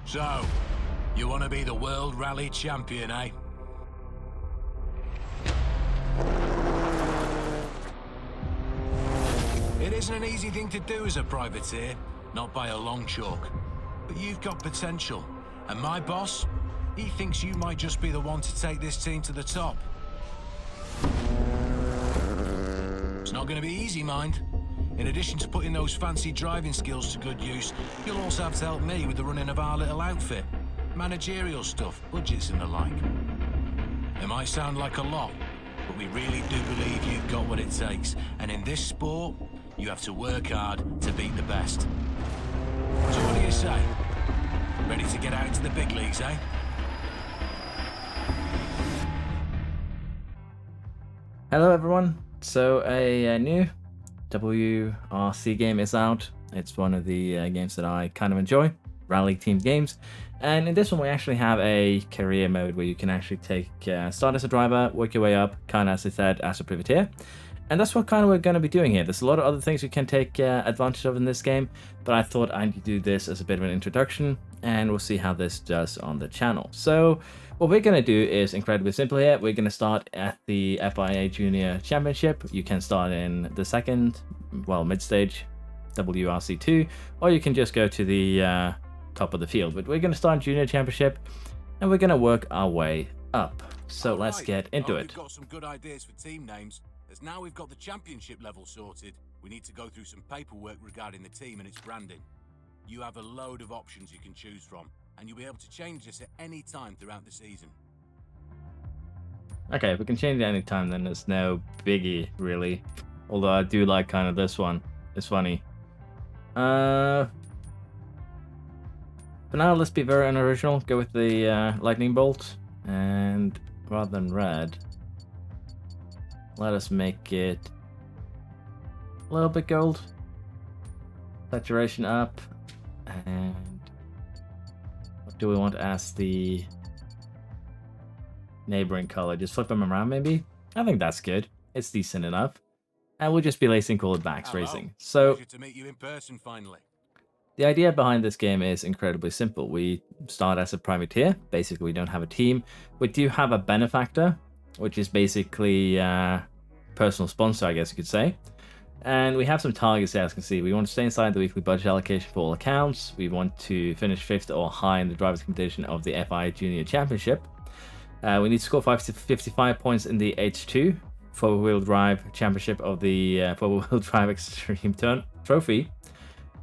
So, you want to be the World Rally Champion, eh? It isn't an easy thing to do as a privateer, not by a long chalk. But you've got potential, and my boss, he thinks you might just be the one to take this team to the top. It's not going to be easy, mind. In addition to putting those fancy driving skills to good use, you'll also have to help me with the running of our little outfit. Managerial stuff, budgets and the like. It might sound like a lot, but we really do believe you've got what it takes. And in this sport, you have to work hard to beat the best. So what do you say? Ready to get out into the big leagues, eh? Hello everyone, so a new WRC game is out. It's one of the games that I kind of enjoy, rally team games. And in this one we actually have a career mode where you can actually take start as a driver, work your way up, kind of as I said, as a privateer. And that's what kind of we're going to be doing here. There's a lot of other things you can take advantage of in this game, but I thought I'd do this as a bit of an introduction, and we'll see how this does on the channel. So what we're going to do is incredibly simple here. We're going to start at the FIA Junior Championship. You can start in the second, well, mid-stage, WRC2, or you can just go to the top of the field. But we're going to start Junior Championship, and we're going to work our way up. So let's get into it. We've got some good ideas for team names. As now we've got the championship level sorted, we need to go through some paperwork regarding the team and its branding. You have a load of options you can choose from, and you'll be able to change this at any time throughout the season. Okay, if we can change it any time, then there's no biggie, really. Although I do like kind of this one. It's funny. For now, let's be very unoriginal. Go with the lightning bolt, and rather than red, let us make it a little bit gold. Saturation up. And what do we want as the neighboring color? Just flip them around, maybe? I think that's good. It's decent enough. And we'll just be racing called Backs Racing. So, pleasure to meet you in person finally. the idea behind this game is incredibly simple. We start as a privateer. Basically, we don't have a team. We do have a benefactor, which is basically personal sponsor, I guess you could say. And we have some targets here, as you can see. We want to stay inside the weekly budget allocation for all accounts. We want to finish 5th or high in the drivers' competition of the FIA Junior Championship. We need to score 55 points in the H2 4-wheel drive championship of the 4-wheel drive extreme turn trophy.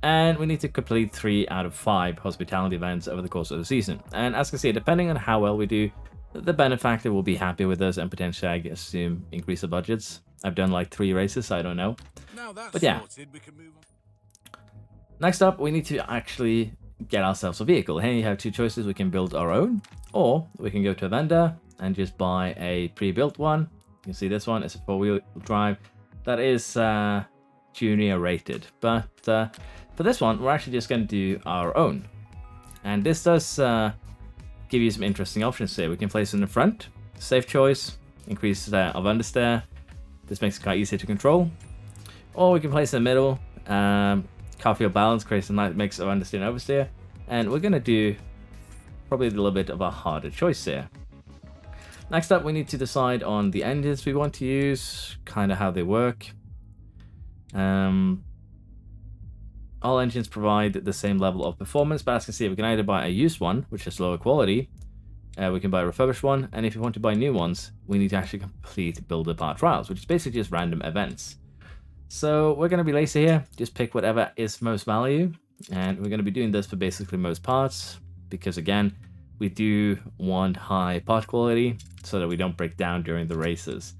And we need to complete 3 out of 5 hospitality events over the course of the season. And as you can see, depending on how well we do, the benefactor will be happy with us and potentially, I assume, increase the budgets. I've done like 3 races, so I don't know. But yeah. Sorted, we can move on. Next up, we need to actually get ourselves a vehicle. Here you have 2 choices. We can build our own, or we can go to a vendor and just buy a pre-built one. You can see this one is a 4-wheel drive that is junior rated. But for this one, we're actually just going to do our own. And this does give you some interesting options here. We can place it in the front, safe choice, increase of understeer. This makes it quite easy to control. Or we can place it in the middle, car field balance, creates a nice mix of understeer and oversteer. And we're going to do probably a little bit of a harder choice here. Next up, we need to decide on the engines we want to use, kind of how they work. All engines provide the same level of performance, but as you can see, we can either buy a used one, which is lower quality, we can buy a refurbished one, and if you want to buy new ones, we need to actually complete builder-bar trials, which is basically just random events. So we're going to be lazy here, just pick whatever is most value, and we're going to be doing this for basically most parts, because again, we do want high part quality, so that we don't break down during the races.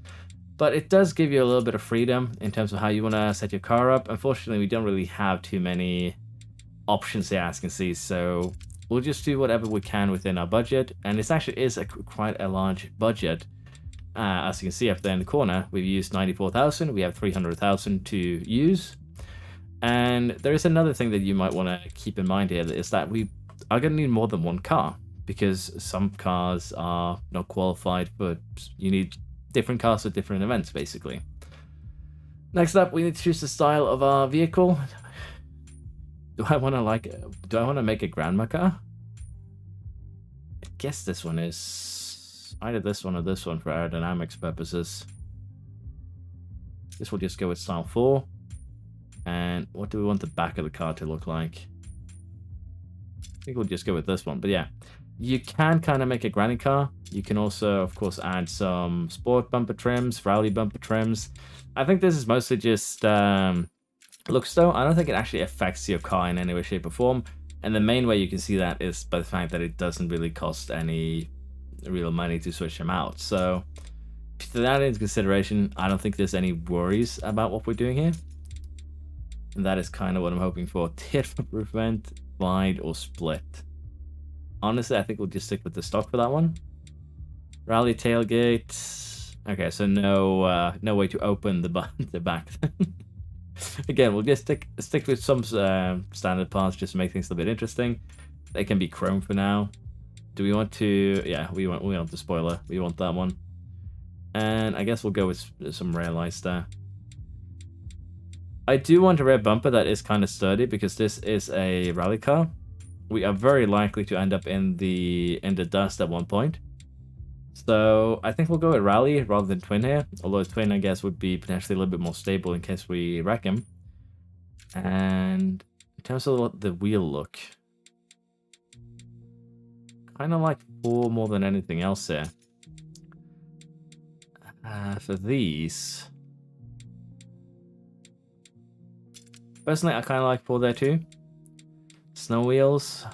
But it does give you a little bit of freedom in terms of how you want to set your car up. Unfortunately, we don't really have too many options here, as you can see, so we'll just do whatever we can within our budget. And this actually is quite a large budget. As you can see up there in the corner, we've used 94,000. We have 300,000 to use. And there is another thing that you might want to keep in mind here, is that we are going to need more than one car, because some cars are not qualified, but you need different cars for different events, basically. Next up, we need to choose the style of our vehicle. Do I want to make a grandma car? I guess this one is either this one or this one for aerodynamics purposes. This will just go with style 4. And what do we want the back of the car to look like? I think we'll just go with this one. But yeah, you can kind of make a granny car. You can also, of course, add some sport bumper trims, rally bumper trims. I think this is mostly just looks though. I don't think it actually affects your car in any way, shape, or form. And the main way you can see that is by the fact that it doesn't really cost any real money to switch them out. So to that into consideration, I don't think there's any worries about what we're doing here. And that is kind of what I'm hoping for. Tier for prevent, wide, or split. Honestly, I think we'll just stick with the stock for that one. Rally tailgate. Okay, so no way to open the back. Again, we'll just stick with some standard parts just to make things a little bit interesting. They can be chrome for now. Do we want to? Yeah, we want the spoiler. We want that one. And I guess we'll go with some rear lights there. I do want a rear bumper that is kind of sturdy because this is a rally car. We are very likely to end up in the dust at one point. So I think we'll go with rally rather than twin here. Although twin, I guess, would be potentially a little bit more stable in case we wreck him. And in terms of what the wheel look, kind of like 4 more than anything else here. For these, personally, I kind of like 4 there too. Snow wheels.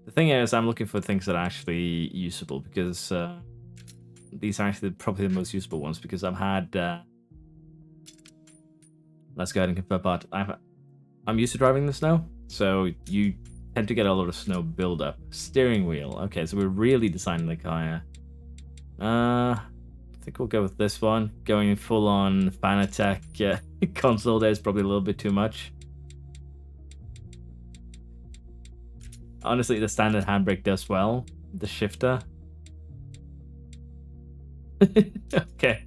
The thing is, I'm looking for things that are actually usable because these are actually probably the most usable ones because I've had. Let's go ahead and confirm part. I'm used to driving the snow, so you tend to get a lot of snow buildup. Steering wheel. Okay, so we're really designing the car here. I think we'll go with this one. Going full on Fanatec console there is probably a little bit too much. Honestly, the standard handbrake does well. The shifter. Okay,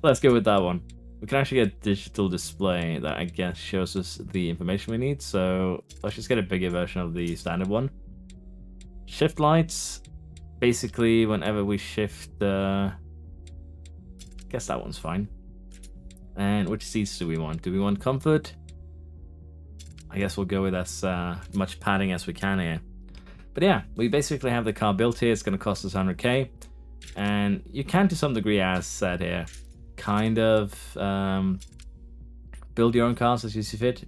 let's go with that one. We can actually get a digital display that I guess shows us the information we need. So let's just get a bigger version of the standard one. Shift lights. Basically, whenever we shift, guess that one's fine. And which seats do we want? Do we want comfort? I guess we'll go with as much padding as we can here. But yeah, we basically have the car built here. It's going to cost us 100k. And you can, to some degree, as said here, kind of build your own cars as you see fit.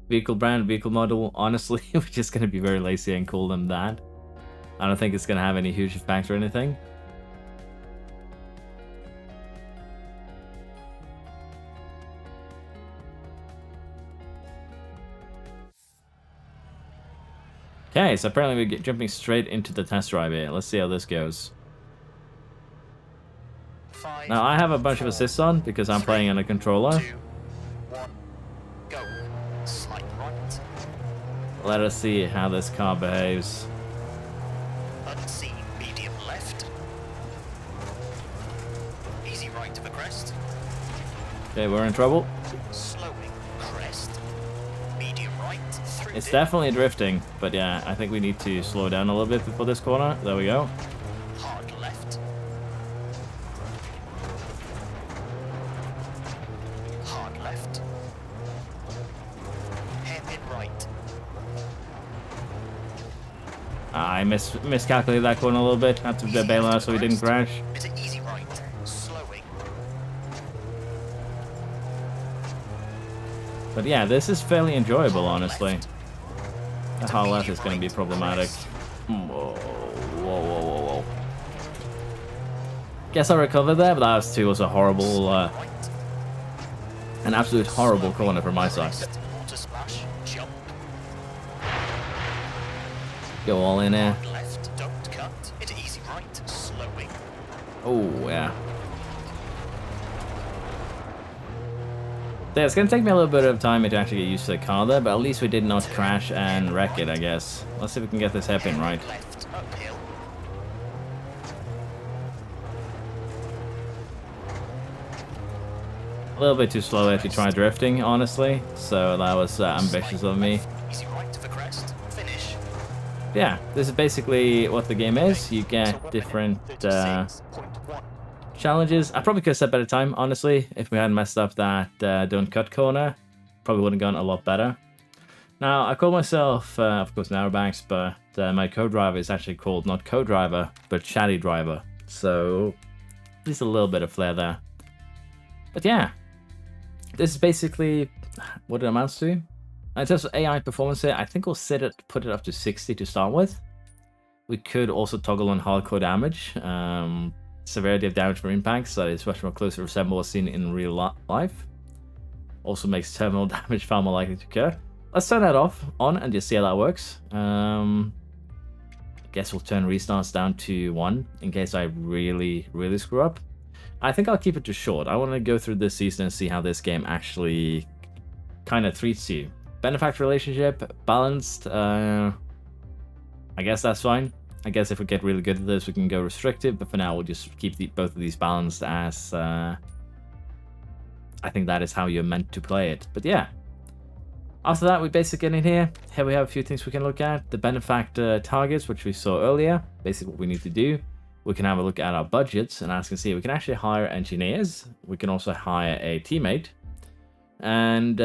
Vehicle brand, vehicle model, honestly, we're just going to be very lazy and call them that. I don't think it's going to have any huge effect or anything. Okay, so apparently we're jumping straight into the test drive here. Let's see how this goes. Now I have a bunch of assists on because I'm playing on a controller. 2, 1, go. Slight right. Let us see how this car behaves. Unseen, medium left. Easy right to the crest. Okay, we're in trouble. Slowing, crest. Medium right, through It's dip. definitely drifting, but yeah, I think we need to slow down a little bit before this corner. There we go. Hard left. Hard left. Hairpin right. I miscalculated that corner a little bit. Had to bail out so we didn't crash. Bit of easy right. Slowing. But yeah, this is fairly enjoyable, Hard honestly. left. The hard left is going to be problematic. Whoa, whoa, whoa, whoa, whoa. Guess I recovered there, but that was a horrible, Right. an absolute horrible corner from my side. Crest. Water splash. Jump. Go all in here. Hard left. Don't cut. Bit of easy right. Slowing. Oh, yeah. Yeah, it's going to take me a little bit of time to actually get used to the car there, but at least we did not crash and wreck it, I guess. Let's see if we can get this hairpin right. Left. Uphill. little bit too slow if you try drifting, honestly. So that was ambitious of me. Easy right for crest. Finish. Yeah, this is basically what the game is. You get different challenges. I probably could have set better time, honestly. If we hadn't messed up that don't cut corner, probably would have gone a lot better. Now, I call myself, of course, Narrowbanks, but my co-driver is actually called not co-driver, but chatty driver. So, there's a little bit of flair there. But yeah, this is basically what it amounts to. In terms of AI performance here, I think we'll put it up to 60 to start with. We could also toggle on hardcore damage. Severity of damage from impact, so it's much more closely resemble what's seen in real life. Also makes terminal damage far more likely to occur. Let's turn that on and just see how that works. I guess we'll turn restarts down to 1 in case I really screw up. I think I'll keep it to short. I want to go through this season and see how this game actually kind of treats you. Benefactor relationship, balanced. I guess that's fine. I guess if we get really good at this, we can go restrictive, but for now, we'll just keep both of these balanced as... I think that is how you're meant to play it. But yeah. After that, we basically get in here. Here we have a few things we can look at. The benefactor targets, which we saw earlier. Basically what we need to do. We can have a look at our budgets, and as you can see, we can actually hire engineers. We can also hire a teammate. And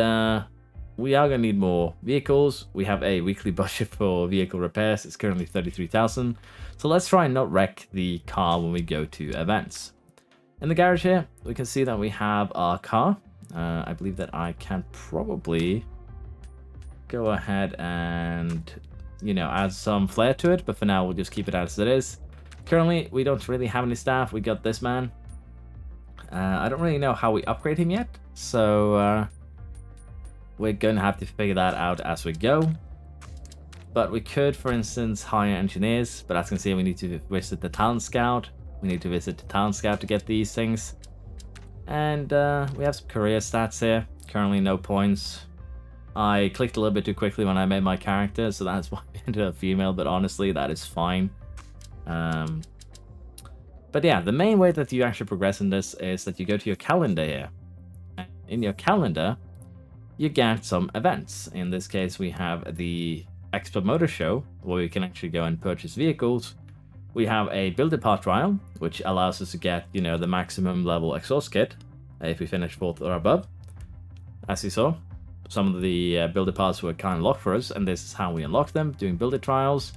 we are going to need more vehicles. We have a weekly budget for vehicle repairs. It's currently 33,000. So let's try and not wreck the car when we go to events. In the garage here, we can see that we have our car. I believe that I can probably go ahead and, you know, add some flair to it. But for now, we'll just keep it as it is. Currently, we don't really have any staff. We got this man. I don't really know how we upgrade him yet. So we're going to have to figure that out as we go. But we could, for instance, hire engineers. But as you can see, we need to visit the talent scout. We need to visit the talent scout to get these things. And we have some career stats here. Currently no points. I clicked a little bit too quickly when I made my character, so that's why I ended up female, but honestly, that is fine. But yeah, the main way that you actually progress in this is that you go to your calendar here. In your calendar, you get some events. In this case, we have the Expert Motor Show, where we can actually go and purchase vehicles. We have a Build a Part trial, which allows us to get, you know, the maximum level exhaust kit if we finish 4th or above. As you saw, some of the builder parts were kind of locked for us, and this is how we unlock them, doing builder trials.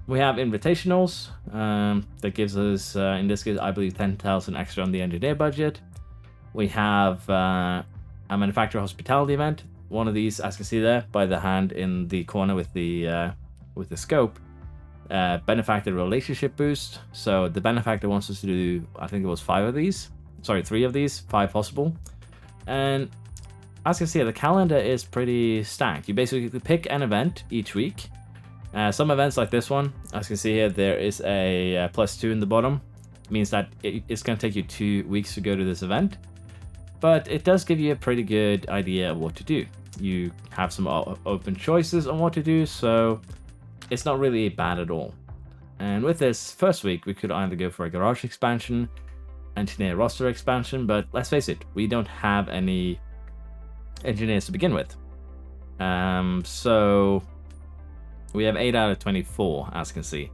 We have invitationals, that gives us, in this case, I believe 10,000 extra on the engineer budget. We have a manufacturer hospitality event. One of these, as you can see there, by the hand in the corner with the scope. Benefactor relationship boost. So the benefactor wants us to do, I think it was 5 of these. Sorry, 3 of these, 5 possible. And as you can see, the calendar is pretty stacked. You basically pick an event each week. Some events like this one, as you can see here, there is a +2 in the bottom. It means that it's going to take you 2 weeks to go to this event. But it does give you a pretty good idea of what to do. You have some open choices on what to do, so it's not really bad at all. And with this first week, we could either go for a garage expansion, engineer roster expansion, but let's face it, we don't have any engineers to begin with. So we have 8 out of 24, as you can see.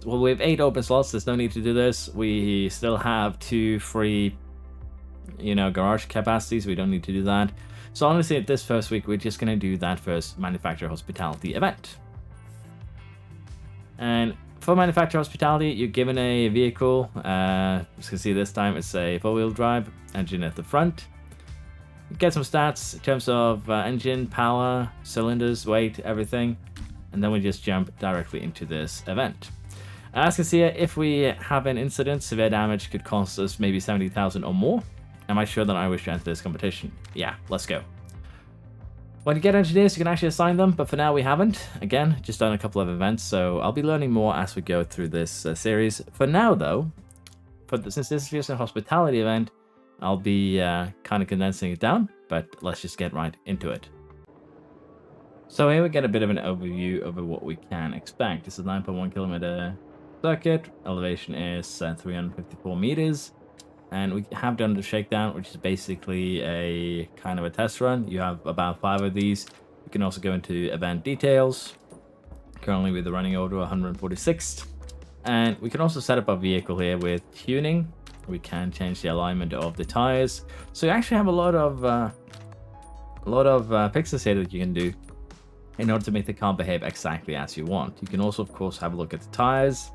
Well, we have 8 open slots. There's no need to do this. We still have 2 free, you know, garage capacities. We don't need to do that. So honestly, at this first week, we're just going to do that first manufacturer hospitality event. And for manufacturer hospitality, you're given a vehicle. As you can see, this time it's a 4-wheel drive, engine at the front. You get some stats in terms of engine, power, cylinders, weight, everything. And then we just jump directly into this event. As you can see here, if we have an incident, severe damage could cost us maybe 70,000 or more. Am I sure that I wish to enter this competition? Yeah, let's go. When you get engineers, you can actually assign them, but for now we haven't. Again, just done a couple of events, so I'll be learning more as we go through this series. For now, though, since this is just a hospitality event, I'll be kind of condensing it down, but let's just get right into it. So here we get a bit of an overview over what we can expect. This is a 9.1 kilometer circuit. Elevation is 354 meters. And we have done the shakedown, which is basically a kind of a test run. You have about 5 of these. You can also go into event details. Currently with the running order 146th. And we can also set up our vehicle here with tuning. We can change the alignment of the tires. So you actually have a lot of fixes here that you can do in order to make the car behave exactly as you want. You can also, of course, have a look at the tires.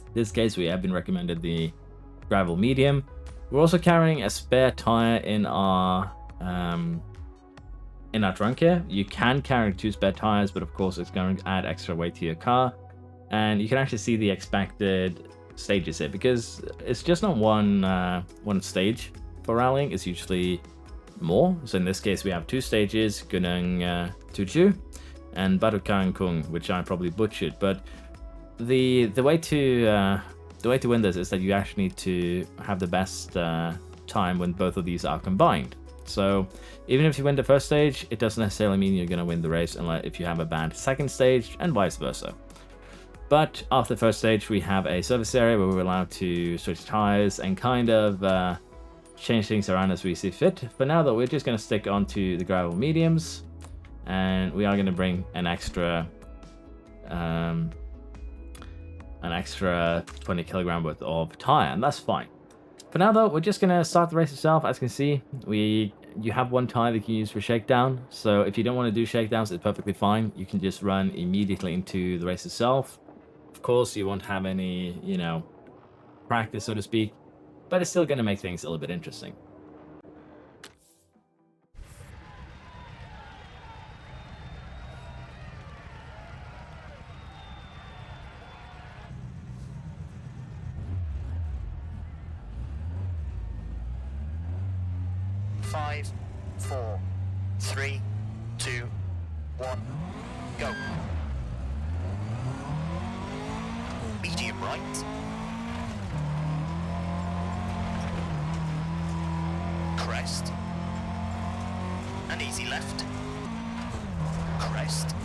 In this case, we have been recommended the gravel medium. We're also carrying a spare tire in our trunk here. You can carry 2 spare tires, but of course it's going to add extra weight to your car. And you can actually see the expected stages here, because it's just not one stage for rallying. It's usually more. So in this case we have 2 stages, Gunung Tujuh and Batu Kangkung, which I probably butchered. But the way to win this is that you actually need to have the best time when both of these are combined. So even if you win the first stage, it doesn't necessarily mean you're going to win the race unless if you have a bad second stage, and vice versa. But after the first stage, we have a service area where we're allowed to switch tires and kind of change things around as we see fit. For now though, we're just going to stick onto the gravel mediums, and we are going to bring an extra 20 kilogram worth of tire, and that's fine. For now though, we're just going to start the race itself. As you can see, you have 1 tire that you can use for shakedown. So if you don't want to do shakedowns, it's perfectly fine. You can just run immediately into the race itself. Of course, you won't have any, practice, so to speak, but it's still going to make things a little bit interesting. Five, 4, 3, 2, 1, go. Medium right. Crest. And easy left. Crest.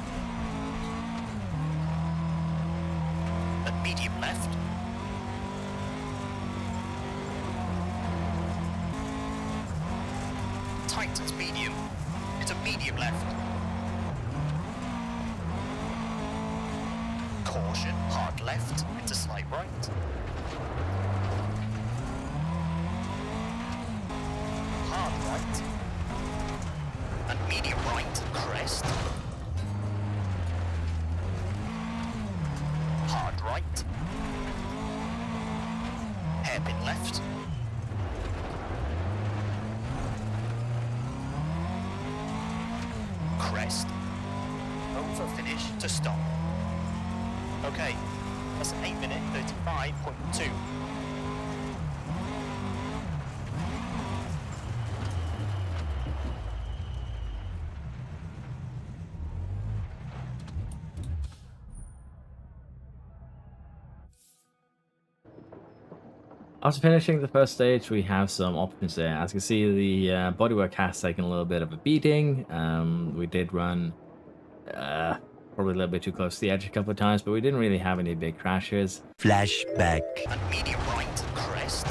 And medium left. Tightens medium. It's a medium left. Caution, hard left, into slight right. Hard right. And medium right, crest. Hard right. Hairpin left. Crest. Over finish to stop. Okay, that's an 8-minute 35.2. After finishing the first stage, we have some options there. As you can see, the bodywork has taken a little bit of a beating. We did run probably a little bit too close to the edge a couple of times, but we didn't really have any big crashes. Flashback. And medium right, crest.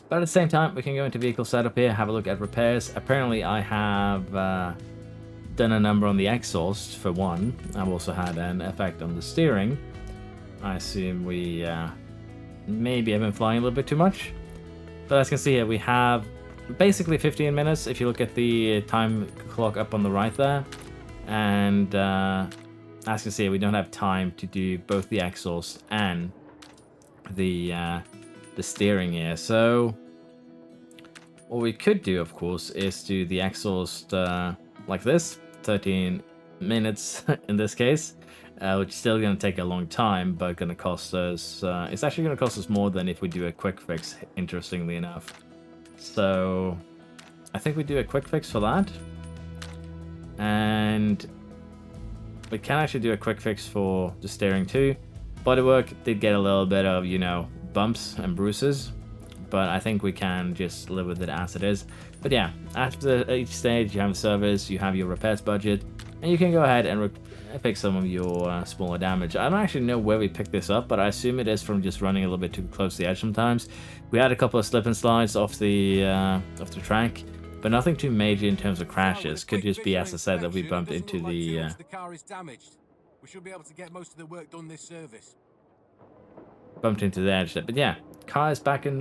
But at the same time, we can go into vehicle setup here, have a look at repairs. Apparently, I have done a number on the exhaust for one. I've also had an effect on the steering. I assume we maybe have been flying a little bit too much. But as you can see here, we have basically 15 minutes if you look at the time clock up on the right there. And as you can see, we don't have time to do both the exhaust and the steering here. So what we could do, of course, is do the exhaust like this, 13 minutes in this case, which is still going to take a long time, but going to cost us, it's actually going to cost us more than if we do a quick fix, interestingly enough. So I think we do a quick fix for that. And we can actually do a quick fix for the steering too. Bodywork did get a little bit of, bumps and bruises, but I think we can just live with it as it is. But yeah, after each stage you have a service, you have your repairs budget, and you can go ahead and pick some of your smaller damage. I don't actually know where we picked this up, but I assume it is from just running a little bit too close to the edge sometimes. We had a couple of slip and slides off the track, but nothing too major in terms of crashes. Could just be, as I said, that we bumped into the car is damaged. We should be able to get most of the work done this service. bumped into the edge there. But yeah, car is back in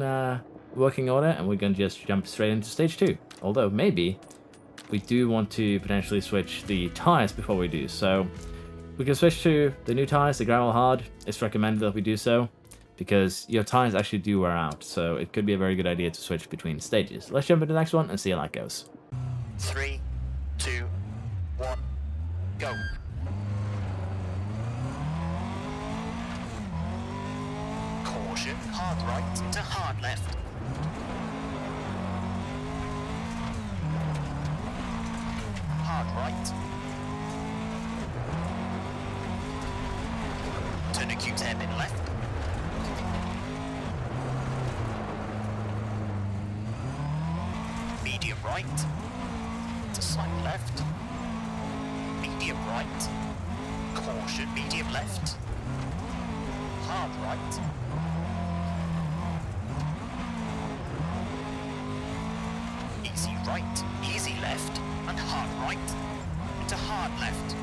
working order, and we're gonna just jump straight into stage 2. Although maybe we do want to potentially switch the tires before we do. So we can switch to the new tires, the gravel hard. It's recommended that we do so because your tires actually do wear out. So it could be a very good idea to switch between stages. Let's jump into the next one and see how that goes. 3, 2, 1, go. Caution, hard right to hard left. Hard right. Turn acute hairpin left. Medium right. To slight left. Medium right. Caution, medium left. Hard right. Easy right, easy left, and hard right. Into hard left.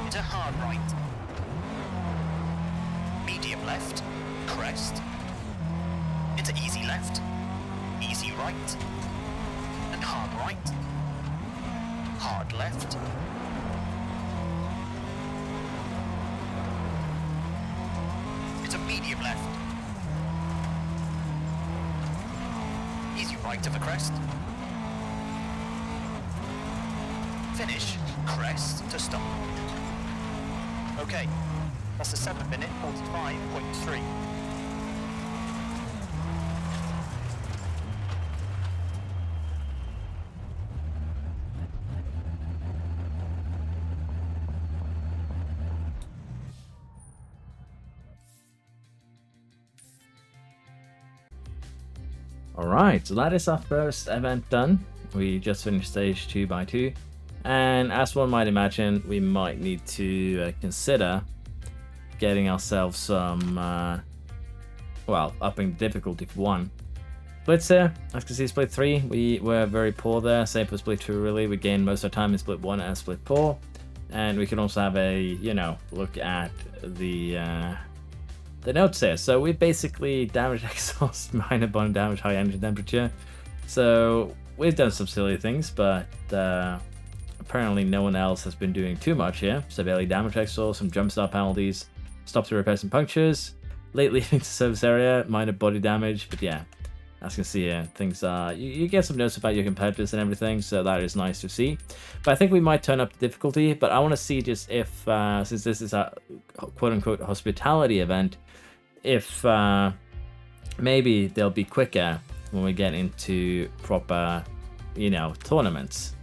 Into hard right. Medium left, crest. Into easy left, easy right, and hard right. Hard left. Into medium left. Easy right of a crest. Finish, crest to stop. Okay, that's a 7-minute 45.3. Alright, so that is our first event done. We just finished stage 2 by 2. And as one might imagine, we might need to consider getting ourselves some, well, upping the difficulty for 1. Splits here, as you can see, split 3, we were very poor there. Same for split 2 really, we gained most of our time in split 1 and split 4. And we can also have a, you know, look at the notes here. So we basically damage exhaust, minor bond damage, high engine temperature. So we've done some silly things, but apparently no one else has been doing too much here. Severely damage exhaust, some jump start penalties, stop to repairs and punctures, late leaving to service area, minor body damage. But yeah, as you can see here, things are, you get some notes about your competitors and everything, so that is nice to see. But I think we might turn up the difficulty, but I want to see just if, since this is a quote-unquote hospitality event, if maybe they'll be quicker when we get into proper, you know, tournaments.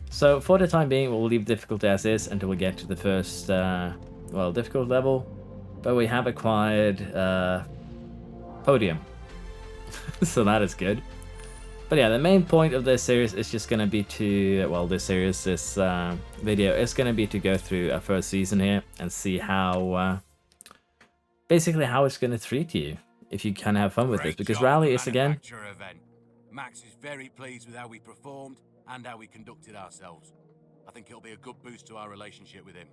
So for the time being, we'll leave difficulty as is until we get to the first, well, difficult level. But we have acquired podium. So that is good. But yeah, the main point of this series is just going to be to, well, this video is going to be to go through our first season here and see how, basically how it's going to treat you if you can have fun with this. Because rally is, again, event. Max is very pleased with how we performed and how we conducted ourselves. I think it'll be a good boost to our relationship with him.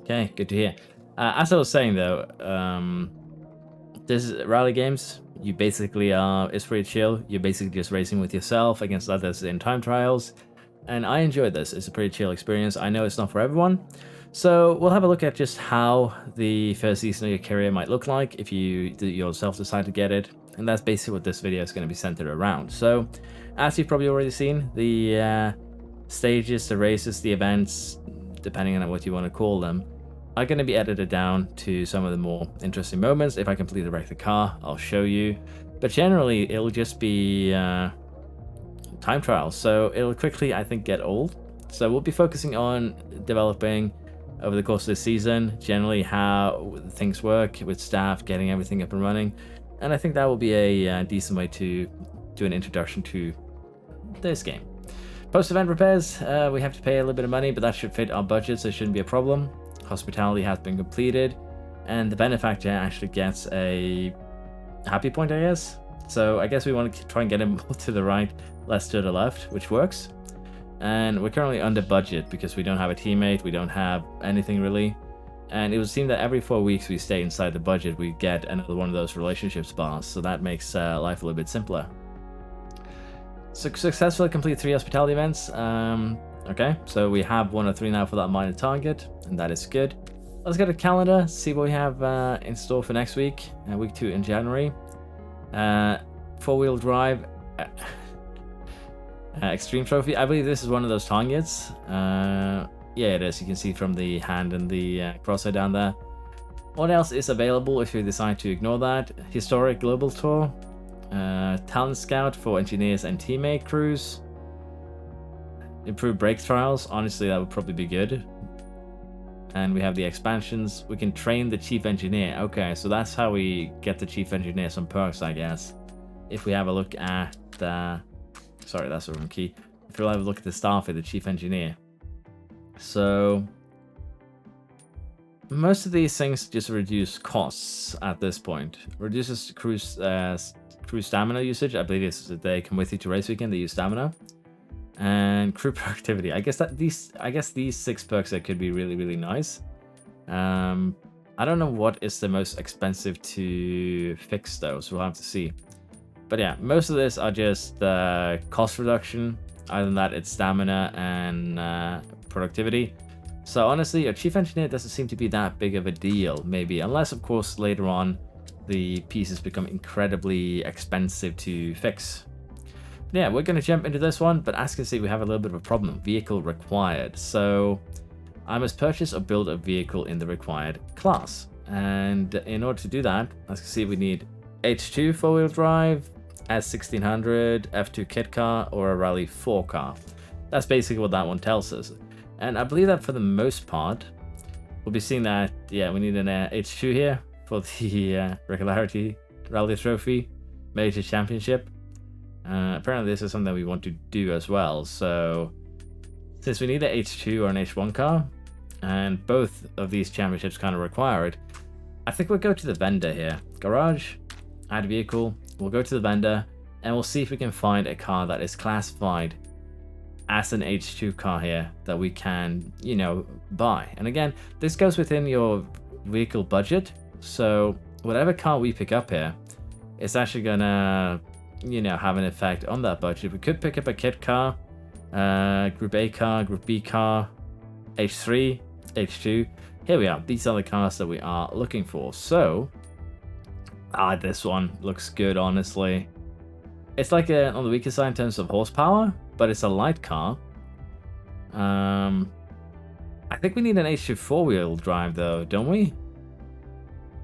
Okay, good to hear. As I was saying though, this is rally games. You basically are, it's pretty chill. You're basically just racing with yourself against others in time trials. And I enjoyed this. It's a pretty chill experience. I know it's not for everyone. So we'll have a look at just how the first season of your career might look like if you yourself decide to get it. And that's basically what this video is going to be centered around. So as you've probably already seen, the stages, the races, the events, depending on what you want to call them, are going to be edited down to some of the more interesting moments. If I completely wreck the car, I'll show you. But generally, it'll just be time trials. So it'll quickly, I think, get old. So we'll be focusing on developing over the course of this season, generally how things work with staff, getting everything up and running. And I think that will be a decent way to do an introduction to this game. Post-event repairs, we have to pay a little bit of money, but that should fit our budget, so it shouldn't be a problem. Hospitality has been completed, and the benefactor actually gets a happy point, I guess. So I guess we want to try and get him more to the right, less to the left, which works. And we're currently under budget because we don't have a teammate, we don't have anything really. And it would seem that every 4 weeks we stay inside the budget, we get another one of those relationships bars, so that makes life a little bit simpler. So successfully complete 3 hospitality events. Okay, so we have 1 of 3 now for that minor target, and that is good. Let's get a calendar, see what we have in store for next week, week 2 in January. 4-wheel drive, extreme trophy. I believe this is one of those targets. Yeah, it is. You can see from the hand and the crosshair down there. What else is available if you decide to ignore that? Historic Global Tour. Talent Scout for engineers and teammate crews. Improved brake trials. Honestly, that would probably be good. And we have the expansions. We can train the chief engineer. Okay, so that's how we get the chief engineer some perks, I guess. If we have a look at the... Sorry, that's the wrong key. If we have a look at the staff of the chief engineer. So most of these things just reduce costs at this point. Reduces crew stamina usage. I believe they come with you to race weekend. They use stamina and crew productivity. I guess these 6 perks that could be really, really nice. I don't know what is the most expensive to fix though, so we'll have to see. But yeah, most of this are just cost reduction. Other than that, it's stamina and productivity. So honestly, a chief engineer doesn't seem to be that big of a deal, maybe, unless of course later on the pieces become incredibly expensive to fix. But yeah, we're going to jump into this one, but as you can see, we have a little bit of a problem. Vehicle required. So I must purchase or build a vehicle in the required class, and in order to do that, as you can see, we need H2 4-wheel drive, S1600, F2 kit car, or a Rally 4 car. That's basically what that one tells us. And I believe that for the most part, we'll be seeing that, yeah, we need an H2 here for the Regularity Rally Trophy Major Championship. Apparently this is something we want to do as well. So since we need an H2 or an H1 car, and both of these championships kind of require it, I think we'll go to the vendor here. Garage, add vehicle. We'll go to the vendor and we'll see if we can find a car that is classified as an H2 car here that we can, you know, buy. And again, this goes within your vehicle budget. So whatever car we pick up here, it's actually gonna, you know, have an effect on that budget. We could pick up a kit car, Group A car, Group B car, H3, H2. Here we are. These are the cars that we are looking for. So, this one looks good, honestly. It's like on the weaker side in terms of horsepower, but it's a light car. I think we need an H2 4-wheel drive though, don't we?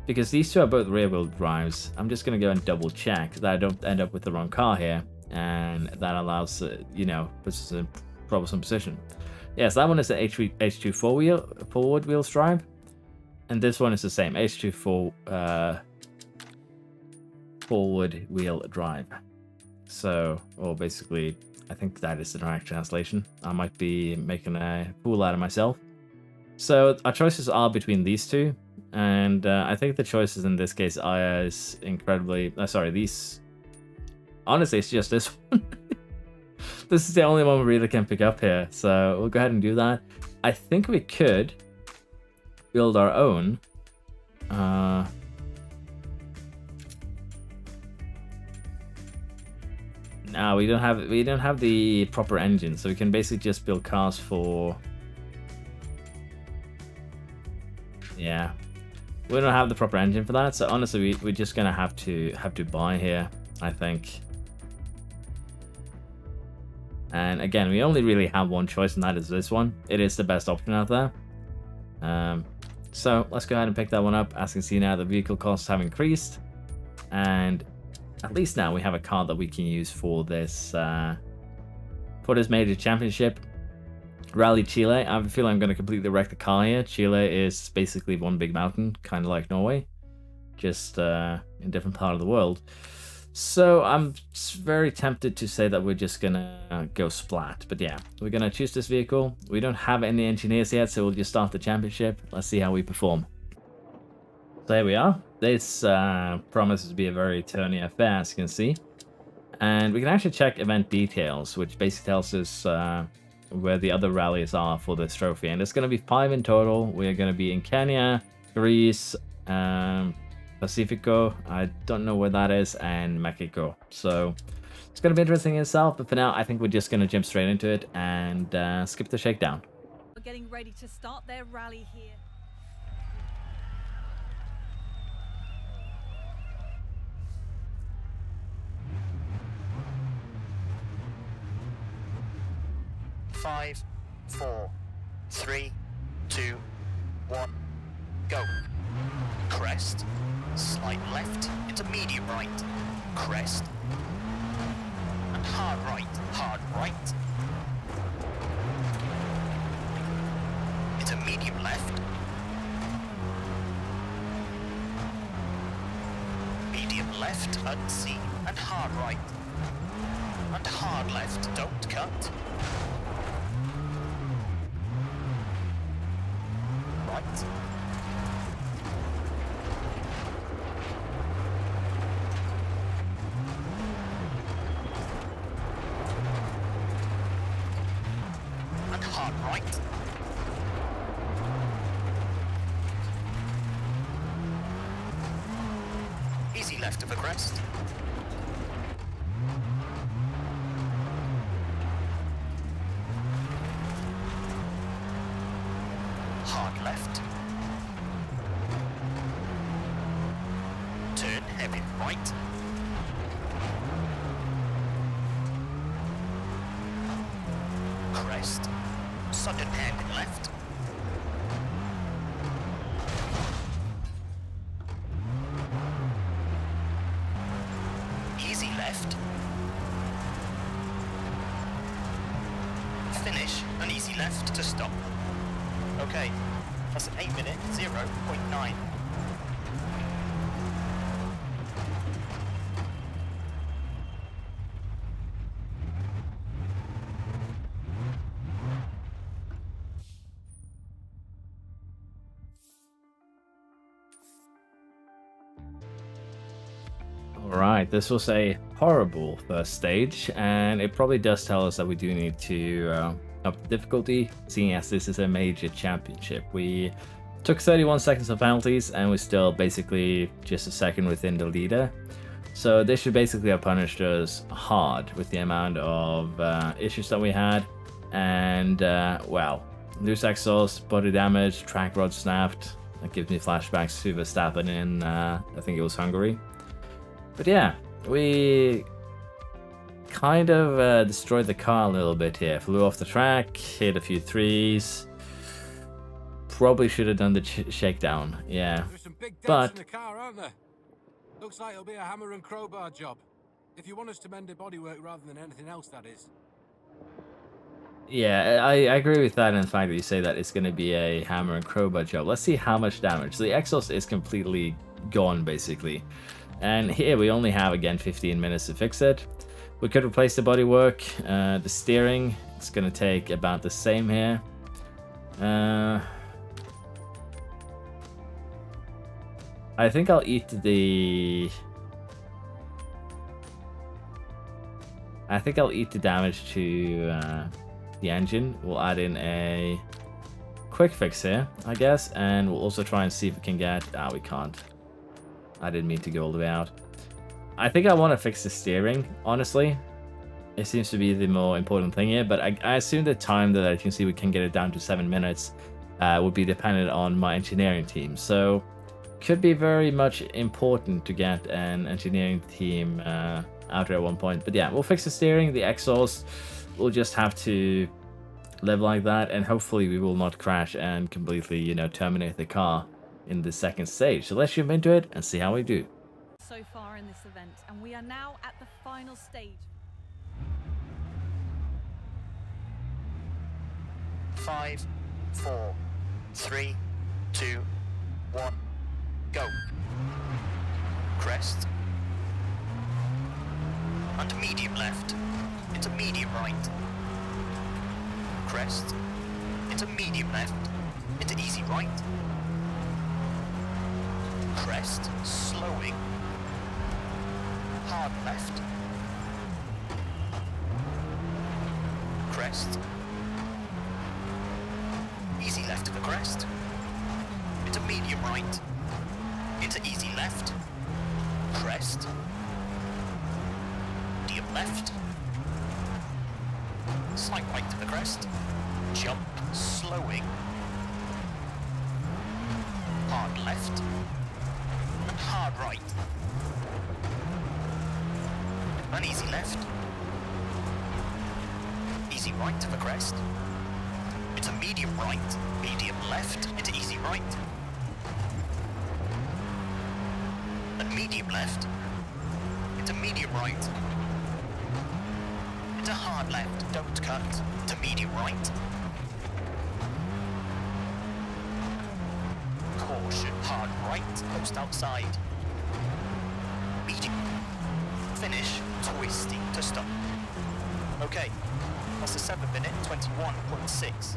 Because these two are both rear-wheel drives. I'm just going to go and double check that I don't end up with the wrong car here. And that allows, you know, puts us in troublesome position. Yes, that one is an H2 forward wheel drive. And this one is the same, H2 forward wheel drive. So, well, basically, I think that is the direct translation. I might be making a fool out of myself. So our choices are between these two. And I think the choices in this case are incredibly... these... Honestly, it's just this one. This is the only one we really can pick up here. So we'll go ahead and do that. I think we could build our own. No, we don't have the proper engine, so we can basically just build cars for... Yeah. We don't have the proper engine for that, so honestly we're just gonna have to buy here, I think. And again, we only really have one choice, and that is this one. It is the best option out there. So let's go ahead and pick that one up. As you can see now, the vehicle costs have increased, and at least now we have a car that we can use for this major championship. Rally Chile. I have a feeling I'm going to completely wreck the car here. Chile is basically one big mountain, kind of like Norway. just in a different part of the world. So I'm very tempted to say that we're just gonna go splat. But yeah, we're gonna choose this vehicle. We don't have any engineers yet, so we'll just start the championship. Let's see how we perform. So here we are. This promises to be a very turny affair, as you can see. And we can actually check event details, which basically tells us where the other rallies are for this trophy. And there's going to be 5 in total. We're going to be in Kenya, Greece, Pacifico, I don't know where that is, and Mexico. So it's going to be interesting in itself. But for now, I think we're just going to jump straight into it and skip the shakedown. We're getting ready to start their rally here. Five, 4, 3, 2, 1, go. Crest, slight left into medium right, crest, and hard right, into medium left, medium left, unseen, and hard right, and hard left, don't cut. Right. And hard right. Easy left of the crest. Hard left. Turn heavy right. Crest. Sudden hairpin left. Easy left. Finish and easy left to stop. Okay, that's an 8 minute 0.9. Alright, this was a horrible first stage, and it probably does tell us that we do need to up the difficulty, seeing as this is a major championship. We took 31 seconds of penalties, and we're still basically just a second within the leader. So this should basically have punished us hard with the amount of issues that we had. And, well, loose exhaust, body damage, track rod snapped. That gives me flashbacks to Verstappen in, I think it was Hungary. But yeah, we kind of destroyed the car a little bit here. Flew off the track, hit a few threes. Probably should have done the shakedown, yeah. There's some big dents But in the car, aren't there? Looks like it'll be a hammer and crowbar job. If you want us to mend the bodywork rather than anything else, that is. yeah, I agree with that in the fact that you say that it's going to be a hammer and crowbar job. Let's see how much damage. So the exhaust is completely gone, basically. And here we only have, again, 15 minutes to fix it. We could replace the bodywork. The steering, it's going to take about the same here. I think I'll eat the... I think I'll eat the damage to the engine. We'll add in a quick fix here, I guess. And we'll also try and see if we can get... Ah, we can't. I didn't mean to go all the way out. I think I want to fix the steering, honestly. It seems to be the more important thing here, but I assume the time that I can see we can get it down to 7 minutes would be dependent on my engineering team. So, could be very much important to get an engineering team out there at one point. But yeah, we'll fix the steering, the exhaust. We'll just have to live like that, and hopefully we will not crash and completely, you know, terminate the car in the second stage. So let's jump into it and see how we do. So far in this event, and we are now at the final stage. 5, 4, 3, 2, 1, Go. Crest. And medium left. Into medium right. Crest. Into medium left. Into easy right. Crest. Slowing. Hard left. Crest. Easy left to the crest. Into medium right. Into easy left. Crest. Medium left. Slight right to the crest. Jump. Slowing. Hard left. And hard right. And easy left. Easy right to the crest. Into medium right. Medium left. Into easy right. And medium left. Into medium right. Into hard left. Don't cut. To medium right. Caution. Hard right. Post outside. Medium. Finish. Twisty to stop. Okay. That's a 7-minute 21.6.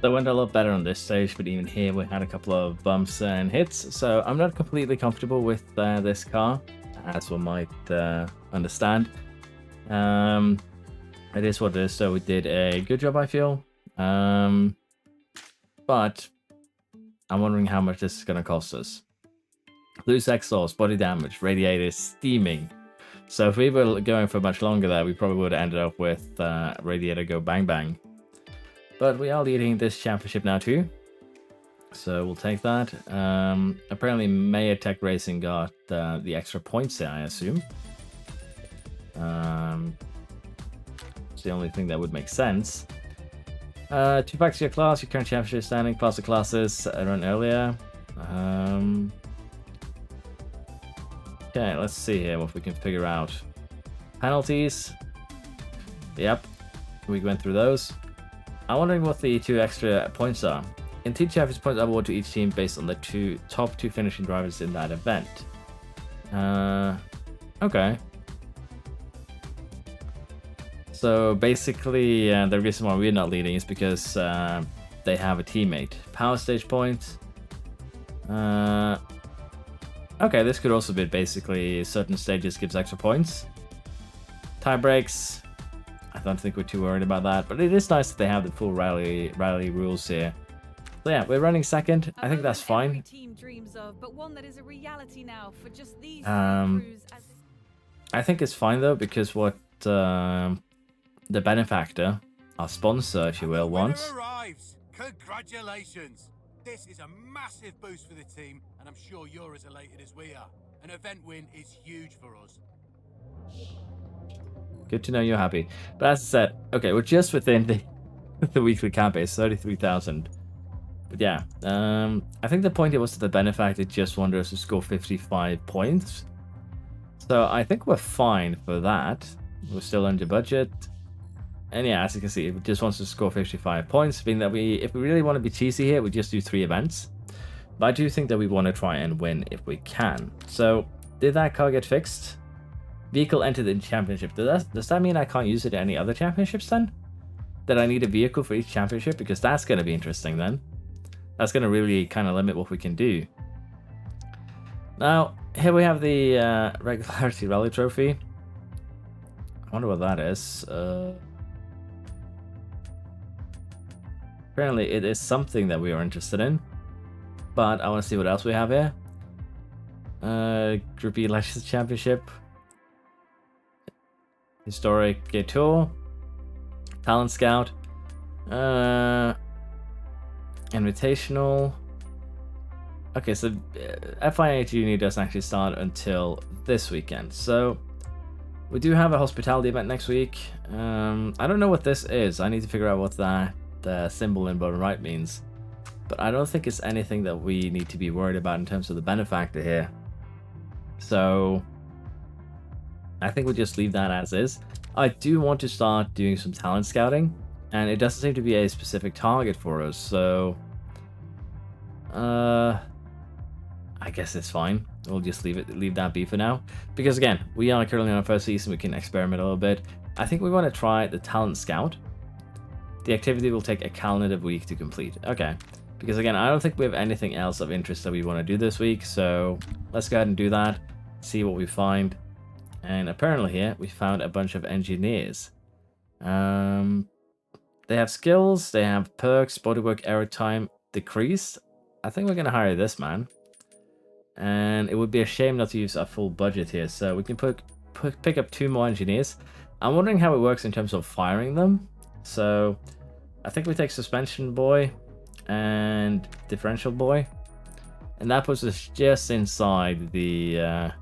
That went a lot better on this stage, but even here we had a couple of bumps and hits, so I'm not completely comfortable with this car, as one might understand. It is what it is, so we did a good job, I feel. But I'm wondering how much this is going to cost us. Loose exhaust, body damage, radiator steaming. So if we were going for much longer there, we probably would have ended up with radiator go bang bang. But we are leading this championship now too, so we'll take that. Apparently Mayor Tech Racing got the extra points there, I assume. It's the only thing that would make sense. 2 packs to your class, your current championship standing, plus the classes I run earlier. Okay, let's see here what we can figure out. Penalties. Yep, we went through those. I'm wondering what the 2 extra points are. In Team Champions, points are awarded to each team based on the top two finishing drivers in that event. Okay. So basically, the reason why we're not leading is because they have a teammate. Power stage points. Okay, this could also be basically certain stages gives extra points. Tie breaks. I don't think we're too worried about that, but it is nice that they have the full rally rules here. So yeah, we're running second. I think that's fine. Team dreams of, but one that is a reality now for just these I think it's fine though, because what the benefactor, our sponsor, if you will, wants. Arrives. Congratulations! This is a massive boost for the team, and I'm sure you're as elated as we are. An event win is huge for us. Good to know you're happy. But as I said, okay, we're just within the weekly cap base, 33,000. But yeah, I think the point here was that the benefactor just wanted us to score 55 points. So I think we're fine for that. We're still under budget. And yeah, as you can see, it just wants to score 55 points, meaning that if we really want to be cheesy here, we just do 3 events. But I do think that we want to try and win if we can. So, did that car get fixed? Vehicle entered in championship. Does that mean I can't use it in any other championships then? That I need a vehicle for each championship? Because that's going to be interesting then. That's going to really kind of limit what we can do. Now, here we have the Regularity Rally Trophy. I wonder what that is. Apparently it is something that we are interested in. But I want to see what else we have here. Group E Legends Championship. Historic Gay Tour. Talent Scout. Invitational. Okay, so FIA Junior doesn't actually start until this weekend. So We do have a hospitality event next week. I don't know what this is. I need to figure out what that symbol in bottom right means. But I don't think it's anything that we need to be worried about in terms of the benefactor here. So I think we'll just leave that as is. I do want to start doing some talent scouting, and it doesn't seem to be a specific target for us, so I guess it's fine. We'll just leave that be for now. Because again, we are currently on our first season, we can experiment a little bit. I think we want to try the talent scout. The activity will take a calendar week to complete. Okay. Because again, I don't think we have anything else of interest that we want to do this week, so let's go ahead and do that, see what we find. And apparently here, we found a bunch of engineers. They have skills, they have perks, bodywork error time decreased. I think we're going to hire this man. And it would be a shame not to use our full budget here, so we can pick up 2 more engineers. I'm wondering how it works in terms of firing them. So I think we take suspension boy and differential boy, and that puts us just inside the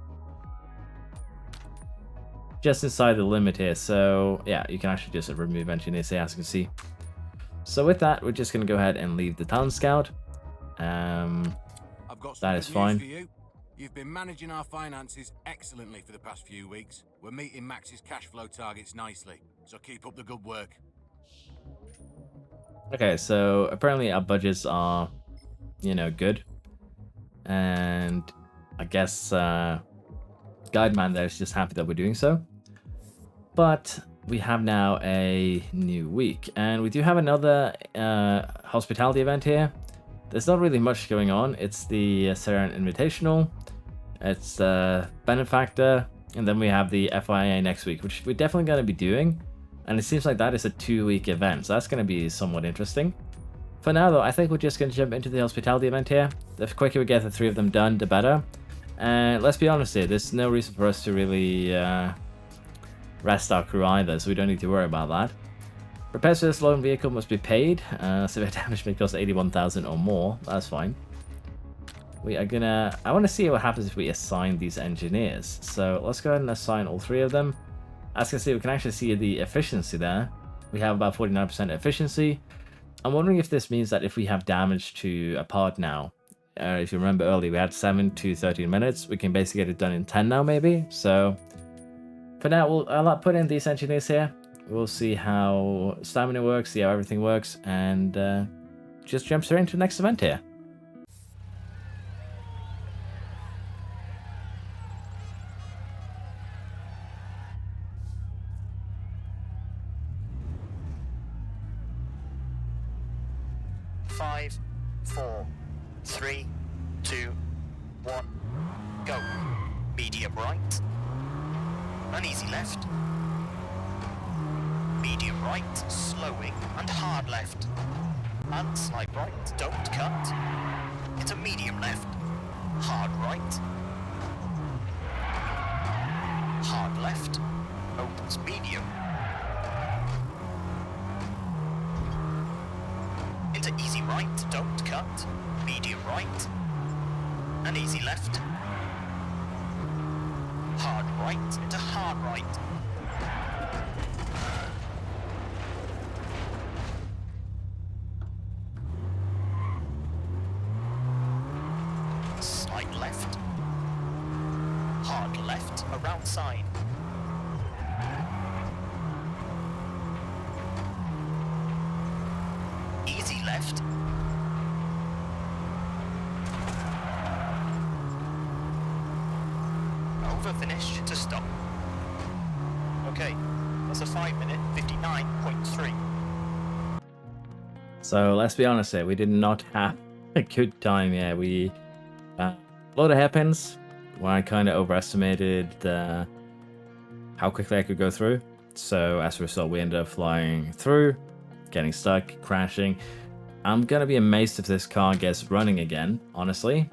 limit here. So yeah, you can actually just remove engineers here, as you can see. So with that, we're just going to go ahead and leave the talent scout. I've got some That good is news fine. for you. You've been managing our finances excellently for the past few weeks. We're meeting Max's cash flow targets nicely, so keep up the good work. Okay, so apparently our budgets are, you know, good. And I guess Guideman there is just happy that we're doing so. But we have now a new week, and we do have another hospitality event here. There's not really much going on. It's the Seren Invitational, it's Benefactor, and then we have the FIA next week, which we're definitely going to be doing. And it seems like that is a 2-week event, so that's going to be somewhat interesting. For now, though, I think we're just going to jump into the hospitality event here. The quicker we get the 3 of them done, the better. And let's be honest here, there's no reason for us to really rest our crew either, so we don't need to worry about that. Repairs for this loan vehicle must be paid. Severe damage may cost 81,000 or more. That's fine. We are gonna... I want to see what happens if we assign these engineers. So let's go ahead and assign all 3 of them. As you can see, we can actually see the efficiency there. We have about 49% efficiency. I'm wondering if this means that if we have damage to a part now, if you remember earlier, we had 7 to 13 minutes. We can basically get it done in 10 now, maybe. So for now, I'll put in these engineers here. We'll see how stamina works, see how everything works, and just jump straight into the next event here. Five, 4, 3, 2, 1, go. Medium right, uneasy left. Medium right, slowing, and hard left. And slight right, don't cut. Into medium left, hard right. Hard left, opens medium. Into easy right, don't cut. Medium right, and easy left. Hard right, into hard right. Slight left. Hard left, around side. Easy left. Over finish to stop. Okay, that's a 5-minute 59.3. So let's be honest here, we did not have a good time here. We a lot of hairpins where I kind of overestimated how quickly I could go through. So as a result, we ended up flying through, getting stuck, crashing. I'm gonna be amazed if this car gets running again, honestly,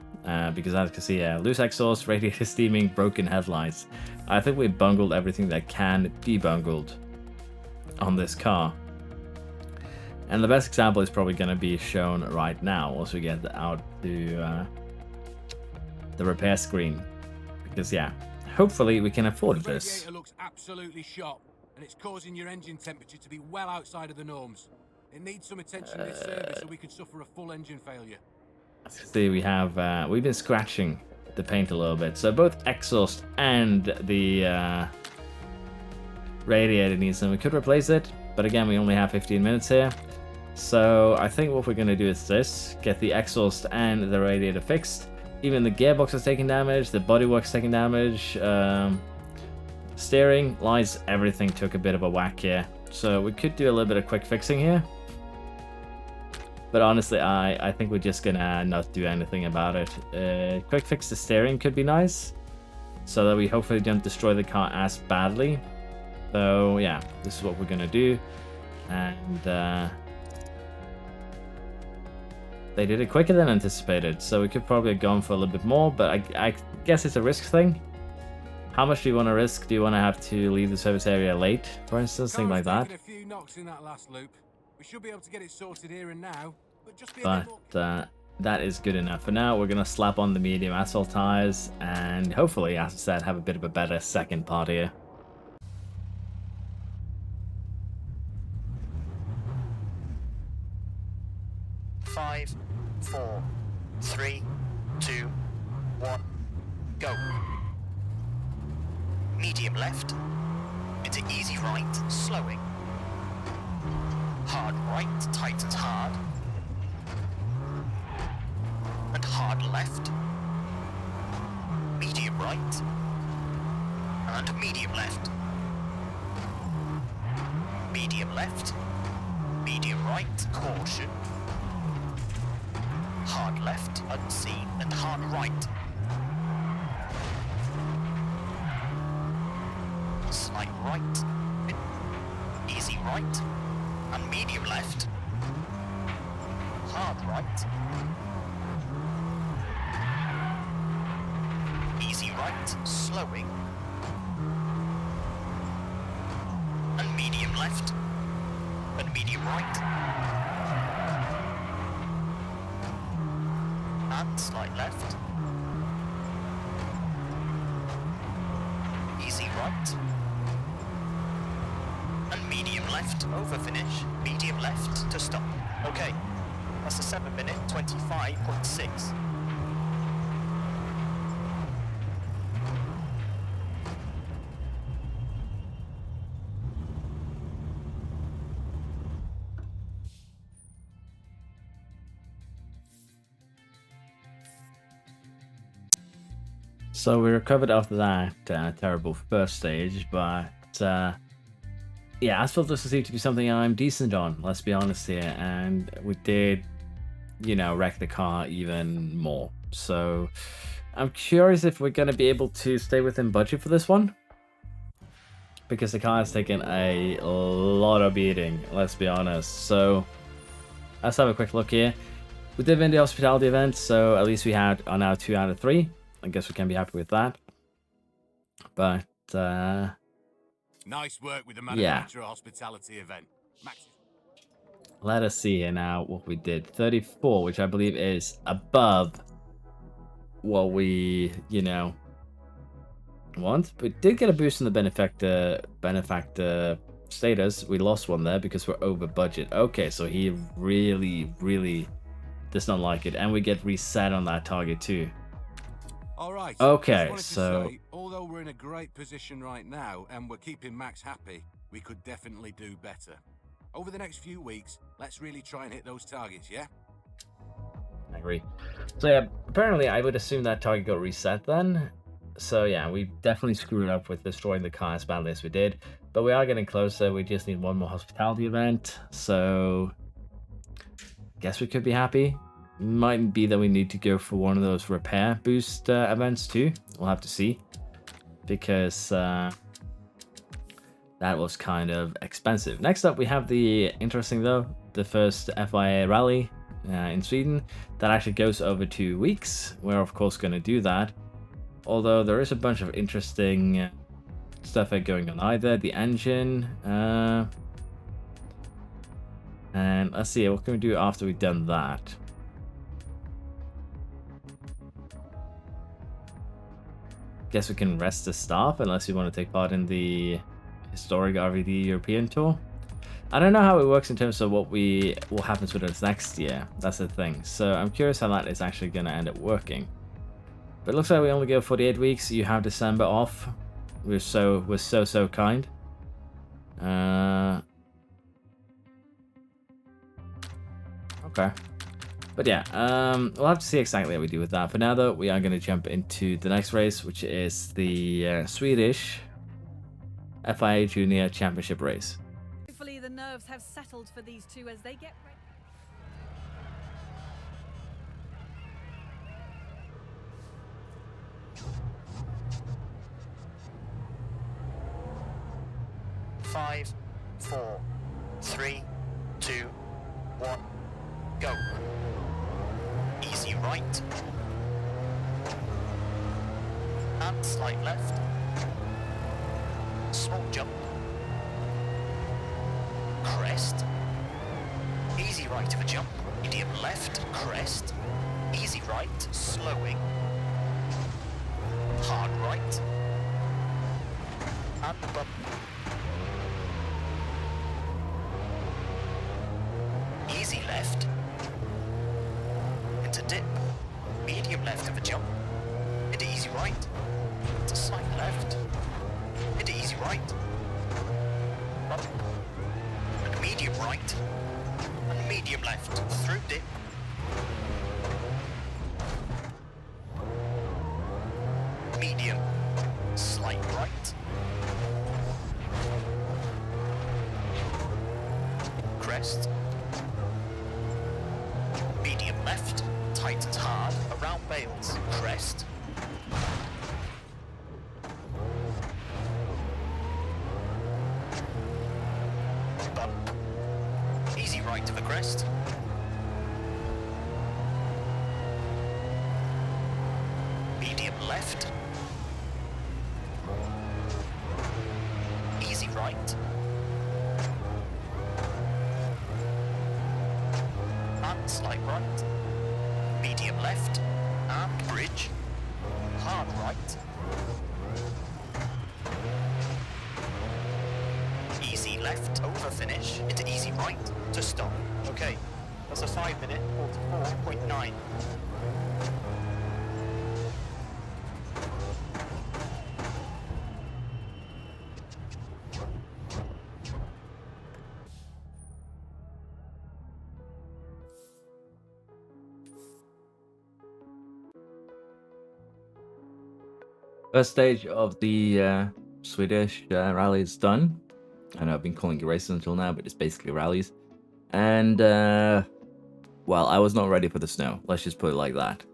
because as you can see, loose exhaust, radiator steaming, broken headlights. I think we bungled everything that can be bungled on this car. And the best example is probably going to be shown right now once we get out to the repair screen. Because yeah, hopefully we can afford The this. radiator looks absolutely shot, and it's causing your engine temperature to be well outside of the norms. It needs some attention this service, or we could suffer a full engine failure. See, we have we've been scratching the paint a little bit, so both exhaust and the radiator needs some. We could replace it, but again, we only have 15 minutes here. So I think what we're going to do is this: get the exhaust and the radiator fixed. Even the gearbox is taking damage, the bodywork's taking damage, steering, lights, everything took a bit of a whack here. So we could do a little bit of quick fixing here. But honestly, I think we're just gonna not do anything about it. Quick fix the steering could be nice, so that we hopefully don't destroy the car as badly. So yeah, this is what we're gonna do. And they did it quicker than anticipated, so we could probably have gone for a little bit more, but I guess it's a risk thing. How much do you want to risk? Do you want to have to leave the service area late, for instance, things like that? A few knocks in that last loop. We should be able to get it sorted here and now, but just be a bit more... But that is good enough. For now, we're going to slap on the medium asphalt tires and hopefully, as I said, have a bit of a better second part here. Five, 4, 3, 2, 1, go. Medium left, into easy right, slowing. Hard right, tightens hard. And hard left. Medium right. And medium left. Medium left. Medium right, caution. Hard left, unseen, and hard right. Slight right, easy right, and medium left. Hard right. Easy right, slowing. And medium left, and medium right. And slight left. Easy right. And medium left, over finish. Medium left to stop. Okay, that's a 7-minute 25.6. So we recovered after that terrible first stage, but yeah, asphalt doesn't seem to be something I'm decent on, let's be honest here, and we did, you know, wreck the car even more. So I'm curious if we're going to be able to stay within budget for this one, because the car has taken a lot of beating, let's be honest. So let's have a quick look here. We did win the hospitality event, so at least we are now 2 out of 3. I guess we can be happy with that. But nice work with the manufacturer hospitality event. Max. Let us see here now what we did. 34, which I believe is above what we, you know, want. We did get a boost in the benefactor status. We lost one there because we're over budget. Okay, so he really does not like it, and we get reset on that target too. All right. Okay, so say, although we're in a great position right now and we're keeping Max happy, we could definitely do better. Over the next few weeks, let's really try and hit those targets, yeah? I agree. So yeah, apparently I would assume that target got reset then. So yeah, we definitely screwed up with destroying the car as badly as we did. But we are getting closer. We just need one more hospitality event. So guess we could be happy. Might be that we need to go for one of those repair boost events too. We'll have to see, because that was kind of expensive. Next up, we have the the first FIA rally in Sweden that actually goes over 2 weeks. We're of course going to do that, although there is a bunch of interesting stuff going on either. The engine, and let's see, what can we do after we've done that? guess we can rest the staff unless you want to take part in the historic RVD European tour. I don't know how it works in terms of what happens with us next year. That's the thing. So I'm curious how that is actually going to end up working. But it looks like we only go 48 weeks. You have December off. We're so kind. Okay. But yeah, we'll have to see exactly how we do with that. For now, though, we are going to jump into the next race, which is the Swedish FIA Junior Championship race. Hopefully the nerves have settled for these two as they get ready. 5, 4, 3, 2, 1, go. Easy right. And slight left. Small jump. Crest. Easy right of a jump. Medium left. Crest. Easy right. Slowing. Hard right. And bump. Easy left. Into dip. Medium left of a jump. Into easy right. Into slight left. Into easy right. Bump. And medium right. And medium left. Through dip. Medium. Slight right. Crest. Medium left, tightens hard, around Bales, crest. Bump. Easy right of a crest. Medium left. Easy right. And slight right, medium left, and bridge, hard right, easy left, over finish, into easy right, to stop. Okay, that's a 5 minute, 44.9. First stage of the Swedish rally is done. I know I've been calling it races until now, but it's basically rallies. And, well, I was not ready for the snow. Let's just put it like that.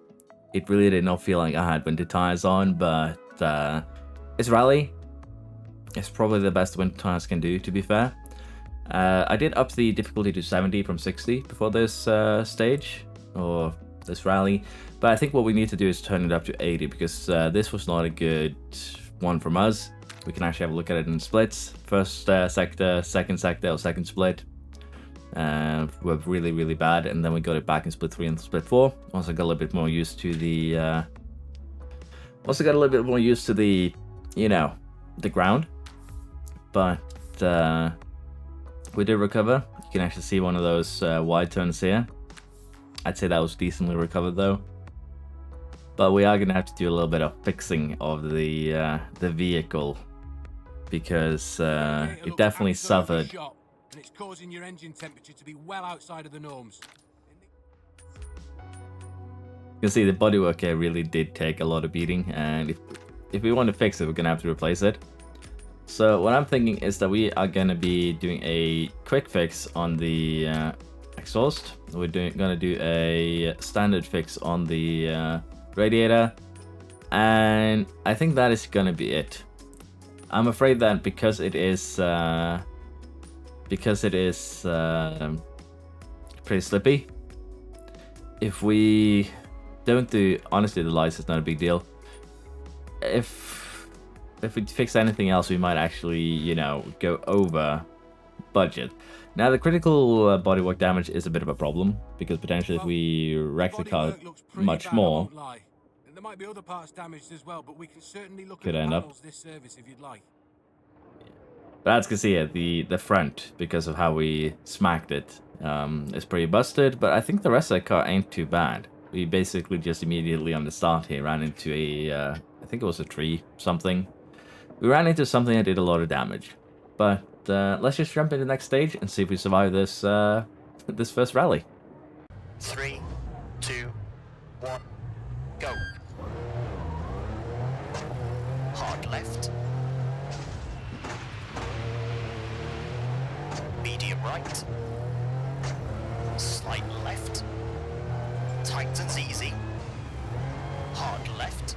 It really did not feel like I had winter tires on, but it's rally. It's probably the best winter tires can do, to be fair. I did up the difficulty to 70 from 60 before this stage, or this rally. But I think what we need to do is turn it up to 80 because this was not a good one from us. We can actually have a look at it in splits. First sector, second sector, or second split were really, really bad. And then we got it back in split 3 and split 4. Also got a little bit more used to the... you know, the ground. But we did recover. You can actually see one of those wide turns here. I'd say that was decently recovered though. But we are going to have to do a little bit of fixing of the vehicle because it definitely suffered. And it's causing your engine temperature to be well outside of the norms. You can see the bodywork here really did take a lot of beating, and if we want to fix it, we're going to have to replace it. So what I'm thinking is that we are going to be doing a quick fix on the exhaust. We're going to do a standard fix on the radiator, and I think that is going to be it. I'm afraid that because it is pretty slippy, if we don't do, honestly, the lights is not a big deal. If we fix anything else, we might actually, you know, go over budget. Now, the critical bodywork damage is a bit of a problem because potentially if we wreck the car much more, There might be other parts damaged as well, but we can certainly look Could at the end up. panels this service if you'd like. But as you can see here, the front, because of how we smacked it, is pretty busted. But I think the rest of the car ain't too bad. We basically just immediately on the start here ran into a, I think it was a tree, something. We ran into something that did a lot of damage. But let's just jump into the next stage and see if we survive this this first rally. 3, 2, 1, go. Hard left. Medium right. Slight left. Tightens easy. Hard left.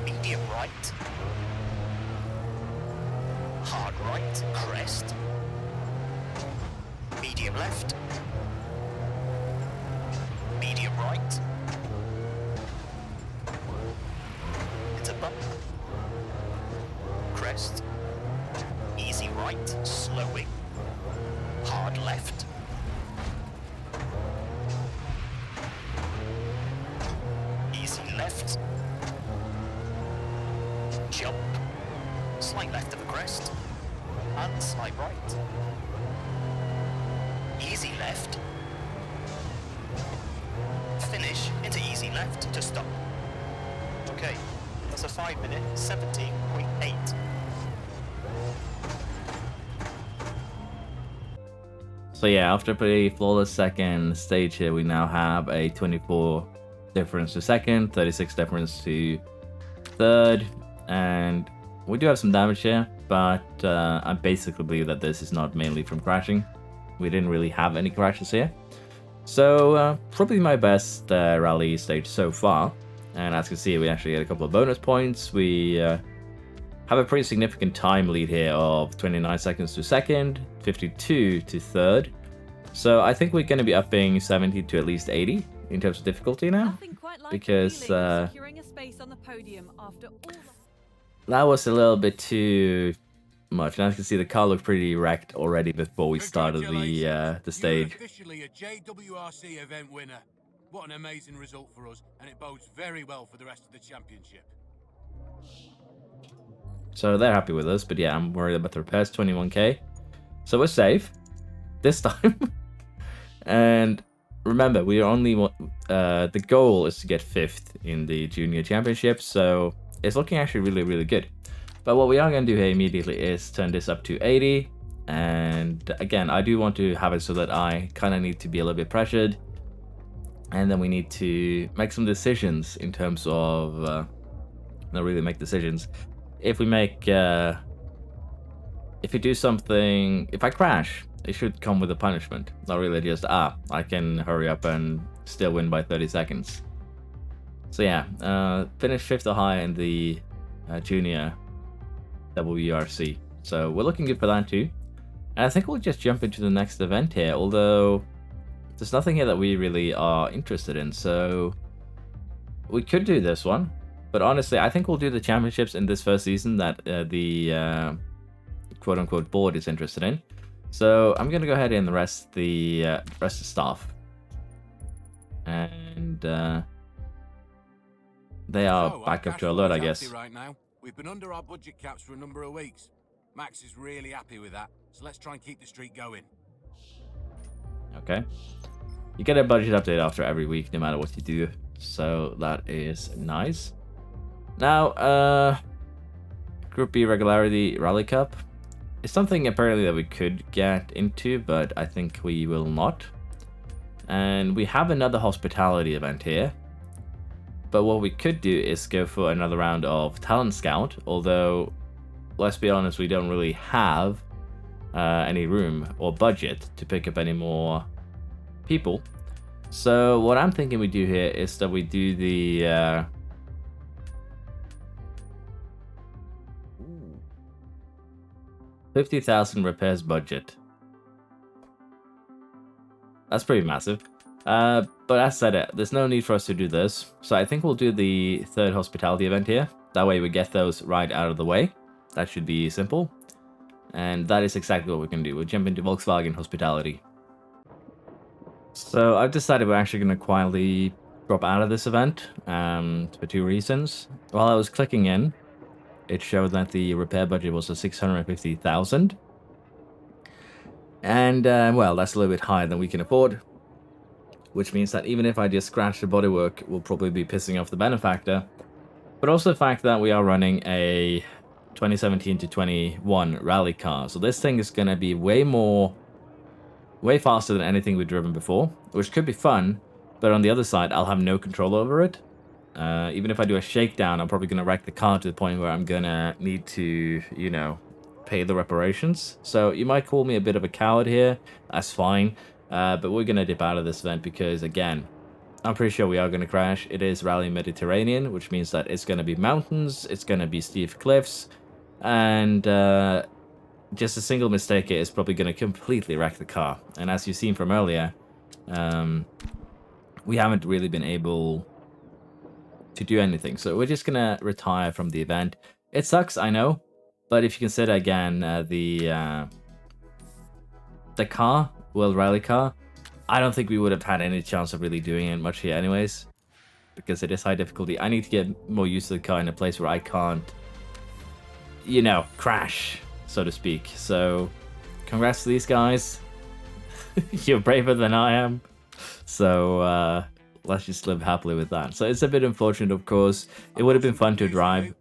Medium right. Hard right, crest. Medium left. Medium right. It's a bump. Crest. Easy right, slowing. Hard left. Easy left. Jump. Slight left of a crest. And slight right. Easy left. Finish into easy left to stop. Okay, that's a 5 minute, 17.8. So yeah, after a pretty flawless second stage here, we now have a 24 difference to second, 36 difference to third, and we do have some damage here, but I basically believe that this is not mainly from crashing. We didn't really have any crashes here. So probably my best rally stage so far. And as you can see, we actually get a couple of bonus points. We have a pretty significant time lead here of 29 seconds to second, 52 to third. So I think we're going to be upping 70 to at least 80 in terms of difficulty now. Nothing quite like Because the feeling of securing a space on the podium after all the... that was a little bit too much. And as you can see, the car looked pretty wrecked already before we started the stage. You're officially a JWRC event winner. What an amazing result for us, and it bodes very well for the rest of the championship. So they're happy with us, but yeah, I'm worried about the repairs, 21k. So we're safe this time. And remember, we are only the goal is to get 5th in the junior championship, so it's looking actually really, really good. But what we are going to do here immediately is turn this up to 80. And again, I do want to have it so that I kind of need to be a little bit pressured. And then we need to make some decisions in terms of, not really make decisions. If we make, if we do something, if I crash, it should come with a punishment. Not really just, I can hurry up and still win by 30 seconds. So yeah, finish 5th or higher in the junior WRC. So we're looking good for that too. And I think we'll just jump into the next event here, although there's nothing here that we really are interested in. So we could do this one, but honestly, I think we'll do the championships in this first season that the quote-unquote board is interested in. So I'm gonna go ahead and rest the staff, and they are back up to alert, I guess. Right now, we've been under our budget caps for a number of weeks. Max is really happy with that, so let's try and keep the streak going. Okay. You get a budget update after every week, no matter what you do. So that is nice. Now, Group B Regularity Rally Cup is something apparently that we could get into, but I think we will not. And we have another hospitality event here. But what we could do is go for another round of Talent Scout, although, let's be honest, we don't really have any room or budget to pick up any more people. So what I'm thinking we do here is that we do the 50,000 repairs budget. That's pretty massive. But as said, there's no need for us to do this. So I think we'll do the 3rd hospitality event here. That way we get those right out of the way. That should be simple. And that is exactly what we can do. We'll jump into Volkswagen hospitality. So I've decided we're actually going to quietly drop out of this event for two reasons. While I was clicking in, it showed that the repair budget was a 650,000. And, well, that's a little bit higher than we can afford. Which means that even if I just scratch the bodywork, we'll probably be pissing off the benefactor. But also the fact that we are running a 2017 to 21 rally car. So this thing is going to be way faster than anything we've driven before, which could be fun. But on the other side, I'll have no control over it. Even if I do a shakedown, I'm probably going to wreck the car to the point where I'm going to need to, you know, pay the reparations. So you might call me a bit of a coward here. That's fine. But we're going to dip out of this event because, again, I'm pretty sure we are going to crash. It is Rally Mediterranean, which means that it's going to be mountains, it's going to be steep cliffs, and just a single mistake here is probably going to completely wreck the car. And as you've seen from earlier, we haven't really been able to do anything. So we're just going to retire from the event. It sucks, I know, but if you consider, again, the car, World Rally car, I don't think we would have had any chance of really doing it much here anyways, because it is high difficulty. I need to get more used to the car in a place where I can't, you know, crash, so to speak. So, congrats to these guys. You're braver than I am. So, let's just live happily with that. So, it's a bit unfortunate, of course. It would have been fun to drive.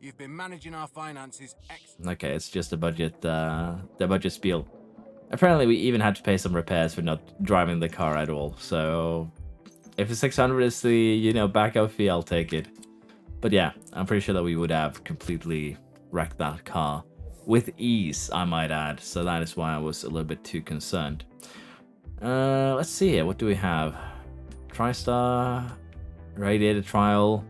You've been managing our finances Okay, it's just a budget, the budget spiel. Apparently, we even had to pay some repairs for not driving the car at all. So, if the 600 is the, you know, backup fee, I'll take it. But yeah, I'm pretty sure that we would have completely wrecked that car. With ease, I might add. So that is why I was a little bit too concerned. Let's see here. What do we have? TriStar, Radiator Trial.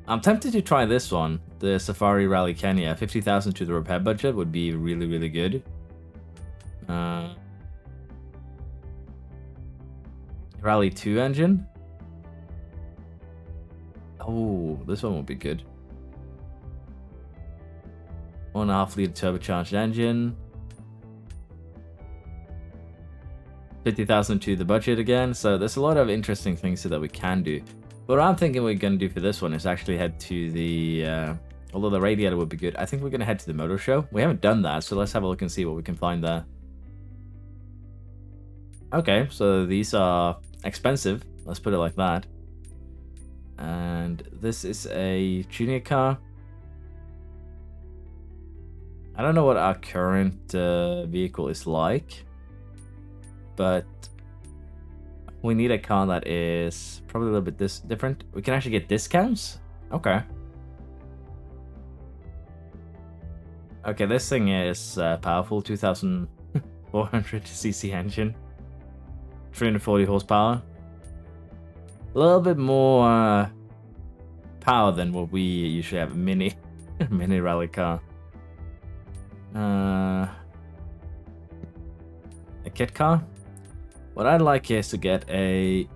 I'm tempted to try this one. The Safari Rally Kenya. 50,000 to the repair budget would be really, really good. Rally 2 engine. Oh, this one would be good. 1.5 liter turbocharged engine. 50,000 to the budget again. So there's a lot of interesting things here that we can do. But what I'm thinking we're going to do for this one is actually head to the... although the radiator would be good, I think we're going to head to the motor show. We haven't done that, so let's have a look and see what we can find there. Okay, so these are expensive. Let's put it like that. And this is a junior car. I don't know what our current vehicle is like, but we need a car that is probably a little bit different. We can actually get discounts? Okay. Okay, this thing is powerful. 2,400cc engine. 340 horsepower. A little bit more power than what we usually have. Mini rally car. A kit car. What I'd like is to get a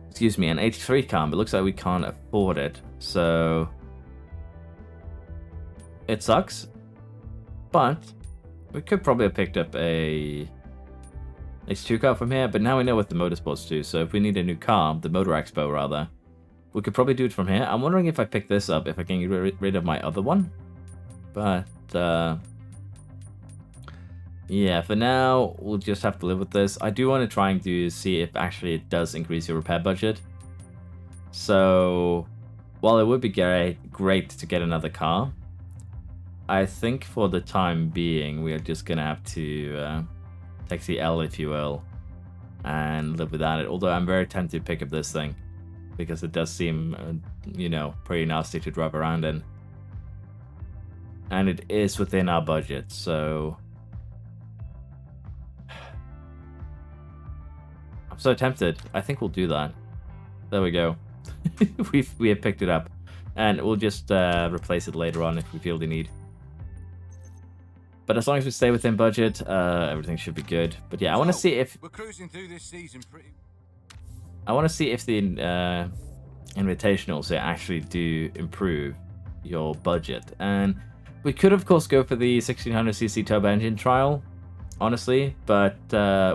excuse me, an H3 car, but it looks like we can't afford it. So it sucks. But we could probably have picked up a H2 car from here, but now we know what the motorsports do. So if we need a new car, the Motor Expo rather, we could probably do it from here. I'm wondering if I pick this up, if I can get rid of my other one. But yeah, for now, we'll just have to live with this. I do want to try and see if actually it does increase your repair budget. So, while it would be great to get another car, I think for the time being, we are just going to have to take the L, if you will, and live without it. Although I'm very tempted to pick up this thing, because it does seem, you know, pretty nasty to drive around in. And it is within our budget, so... I'm so tempted. I think we'll do that. There we go. we have picked it up. And we'll just replace it later on if we feel the need. But as long as we stay within budget, everything should be good. But yeah, I want to see if... We're cruising through this season pretty... I want to see if the invitationals here actually do improve your budget. And we could, of course, go for the 1600cc turbo engine trial honestly, but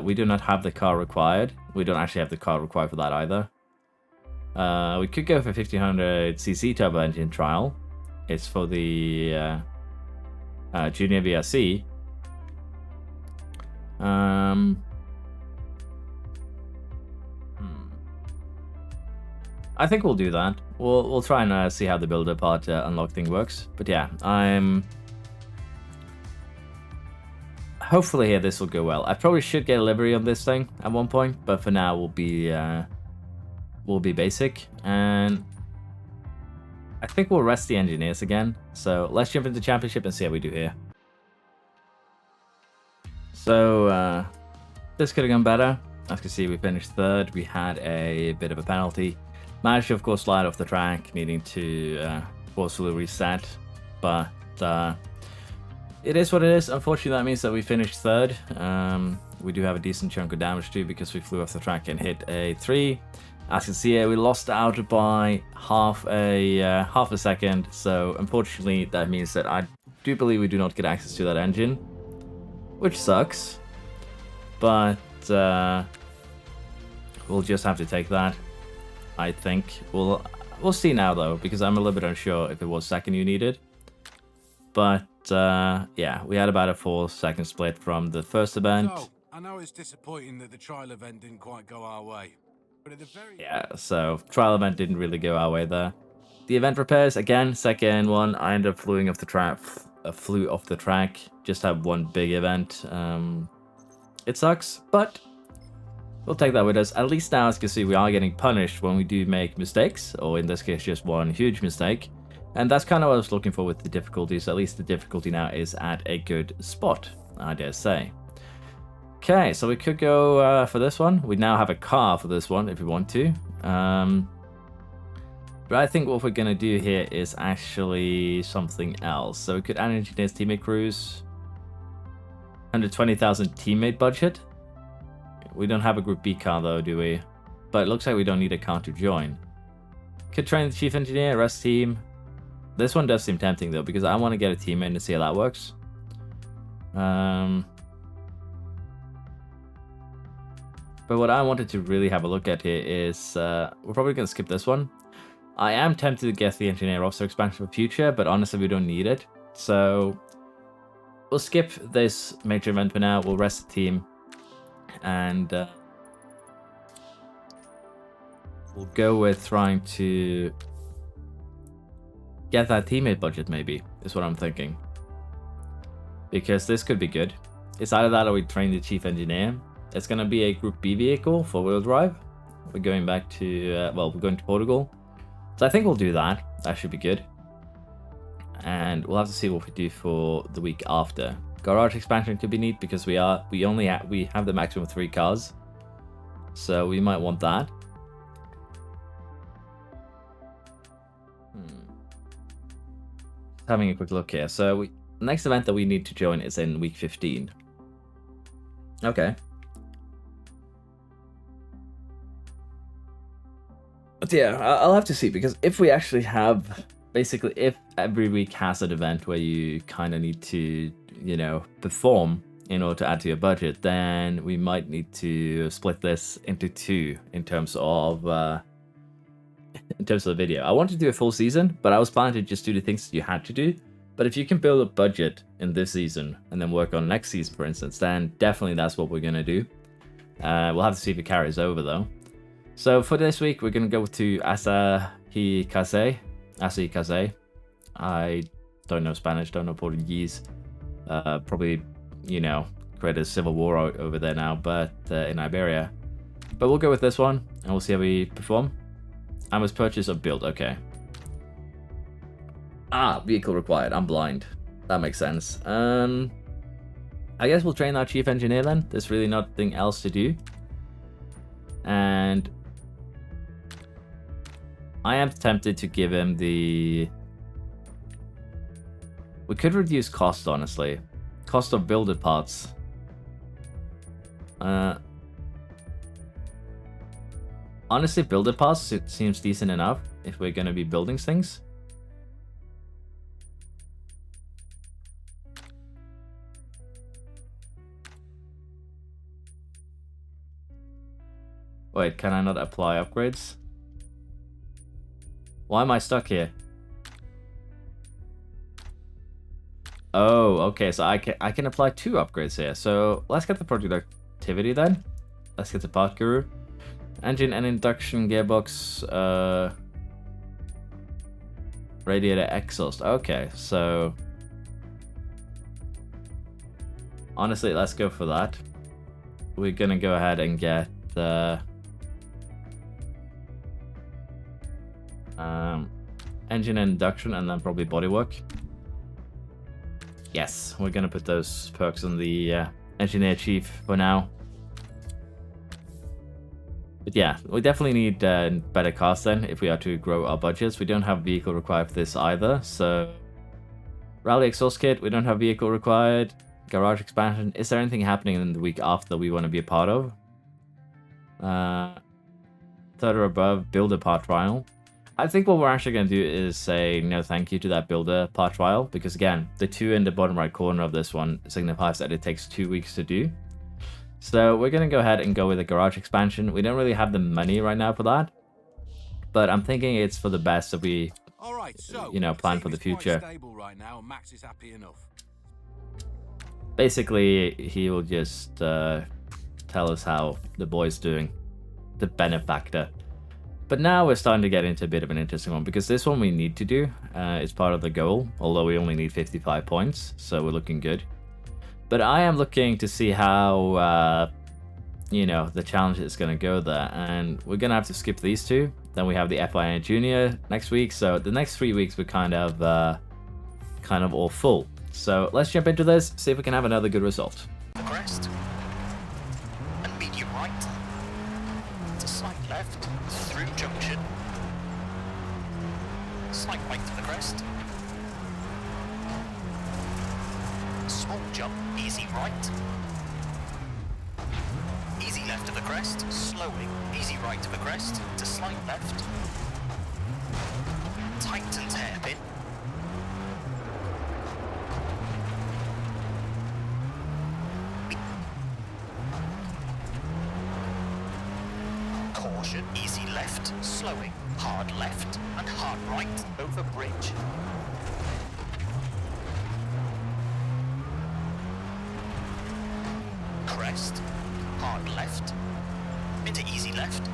we do not have the car required. We don't actually have the car required for that either. We could go for 1500cc turbo engine trial. It's for the Junior WRC. I think we'll do that. We'll try and see how the builder part unlock thing works. But yeah, hopefully here this will go well. I probably should get a livery on this thing at one point, but for now we'll be basic, and I think we'll rest the engineers again. So let's jump into championship and see how we do here. So this could have gone better. As you can see, we finished third. We had a bit of a penalty. Managed to, of course, slide off the track, needing to forcefully reset. But it is what it is. Unfortunately, that means that we finished third. We do have a decent chunk of damage too because we flew off the track and hit a 3. As you can see here, we lost out by half a second. So unfortunately, that means that I do believe we do not get access to that engine, which sucks. But we'll just have to take that. I think we'll see now though, because I'm a little bit unsure if it was second you needed. But yeah, we had about a 4-second split from the first event. So, I know it's disappointing that the trial event didn't quite go our way, but at the very so trial event didn't really go our way there. The event repairs again, second one. I ended up flew off the track. Just had one big event. It sucks, but we'll take that with us. At least now, as you can see, we are getting punished when we do make mistakes, or in this case, just one huge mistake. And that's kind of what I was looking for with the difficulties. At least the difficulty now is at a good spot, I dare say. Okay, so we could go for this one. We now have a car for this one if we want to. But I think what we're going to do here is actually something else. So we could add engineers teammate crews. 120,000 teammate budget. We don't have a Group B car though, do we? But it looks like we don't need a car to join. Could train the chief engineer, rest team. This one does seem tempting though, because I want to get a teammate and see how that works. But what I wanted to really have a look at here is, we're probably going to skip this one. I am tempted to get the engineer officer expansion for future, but honestly we don't need it. So we'll skip this major event for now. We'll rest the team. And we'll go with trying to get that teammate budget, maybe, is what I'm thinking. Because this could be good. It's either that or we train the chief engineer. It's going to be a Group B vehicle, 4-wheel drive. We're going back to, we're going to Portugal. So I think we'll do that. That should be good. And we'll have to see what we do for the week after. Garage expansion could be neat because we have the maximum of 3 cars. So we might want that. Having a quick look here. So the next event that we need to join is in week 15. Okay. But yeah, I'll have to see, because if we actually have, basically, if every week has an event where you kind of need to, you know, perform in order to add to your budget, then we might need to split this into 2 in terms of the video. I wanted to do a full season, but I was planning to just do the things that you had to do. But if you can build a budget in this season and then work on next season, for instance, then definitely that's what we're going to do. We'll have to see if it carries over, though. So for this week, we're going to go to Asahikaze. I don't know Spanish, don't know Portuguese. Probably, you know, create a civil war over there now, but in Iberia. But we'll go with this one, and we'll see how we perform. I must purchase or build, okay. Vehicle required, I'm blind. That makes sense. I guess we'll train our chief engineer then. There's really nothing else to do. And I am tempted to give him the... We could reduce cost, honestly. Cost of builded parts. Honestly, builded parts, it seems decent enough if we're going to be building things. Wait, can I not apply upgrades? Why am I stuck here? Oh, okay, so I can apply 2 upgrades here. So let's get the productivity then. Let's get the part guru. Engine and induction gearbox, radiator exhaust. Okay, so honestly, let's go for that. We're gonna go ahead and get engine and induction, and then probably bodywork. Yes, we're gonna put those perks on the engineer chief for now. But yeah, we definitely need better cars then if we are to grow our budgets. We don't have vehicle required for this either, so rally exhaust kit, we don't have vehicle required. Garage expansion, is there anything happening in the week after that we want to be a part of? Third or above, builder part trial. I think what we're actually going to do is say no thank you to that builder part trial, because again, the 2 in the bottom right corner of this one signifies that it takes 2 weeks to do. So we're going to go ahead and go with a garage expansion. We don't really have the money right now for that, but I'm thinking it's for the best that we, All right, so you know, plan for the future. Stable right now, and Max is happy enough. Basically, he will just tell us how the boy's doing, the benefactor. But now we're starting to get into a bit of an interesting one, because this one we need to do. It's part of the goal, although we only need 55 points, so we're looking good. But I am looking to see how, you know, the challenge is going to go there. And we're going to have to skip these 2. Then we have the FIA Junior next week. So the next 3 weeks we're kind of all full. So let's jump into this, see if we can have another good result. The crest. And medium right. To slight left. Through junction. Slight right to the crest. Small jump, easy right. Easy left to the crest, slowing, easy right to the crest, to slight left. Tightens hairpin. Caution, easy left, slowing, hard left, and hard right, over bridge. Crest, hard left, into easy left,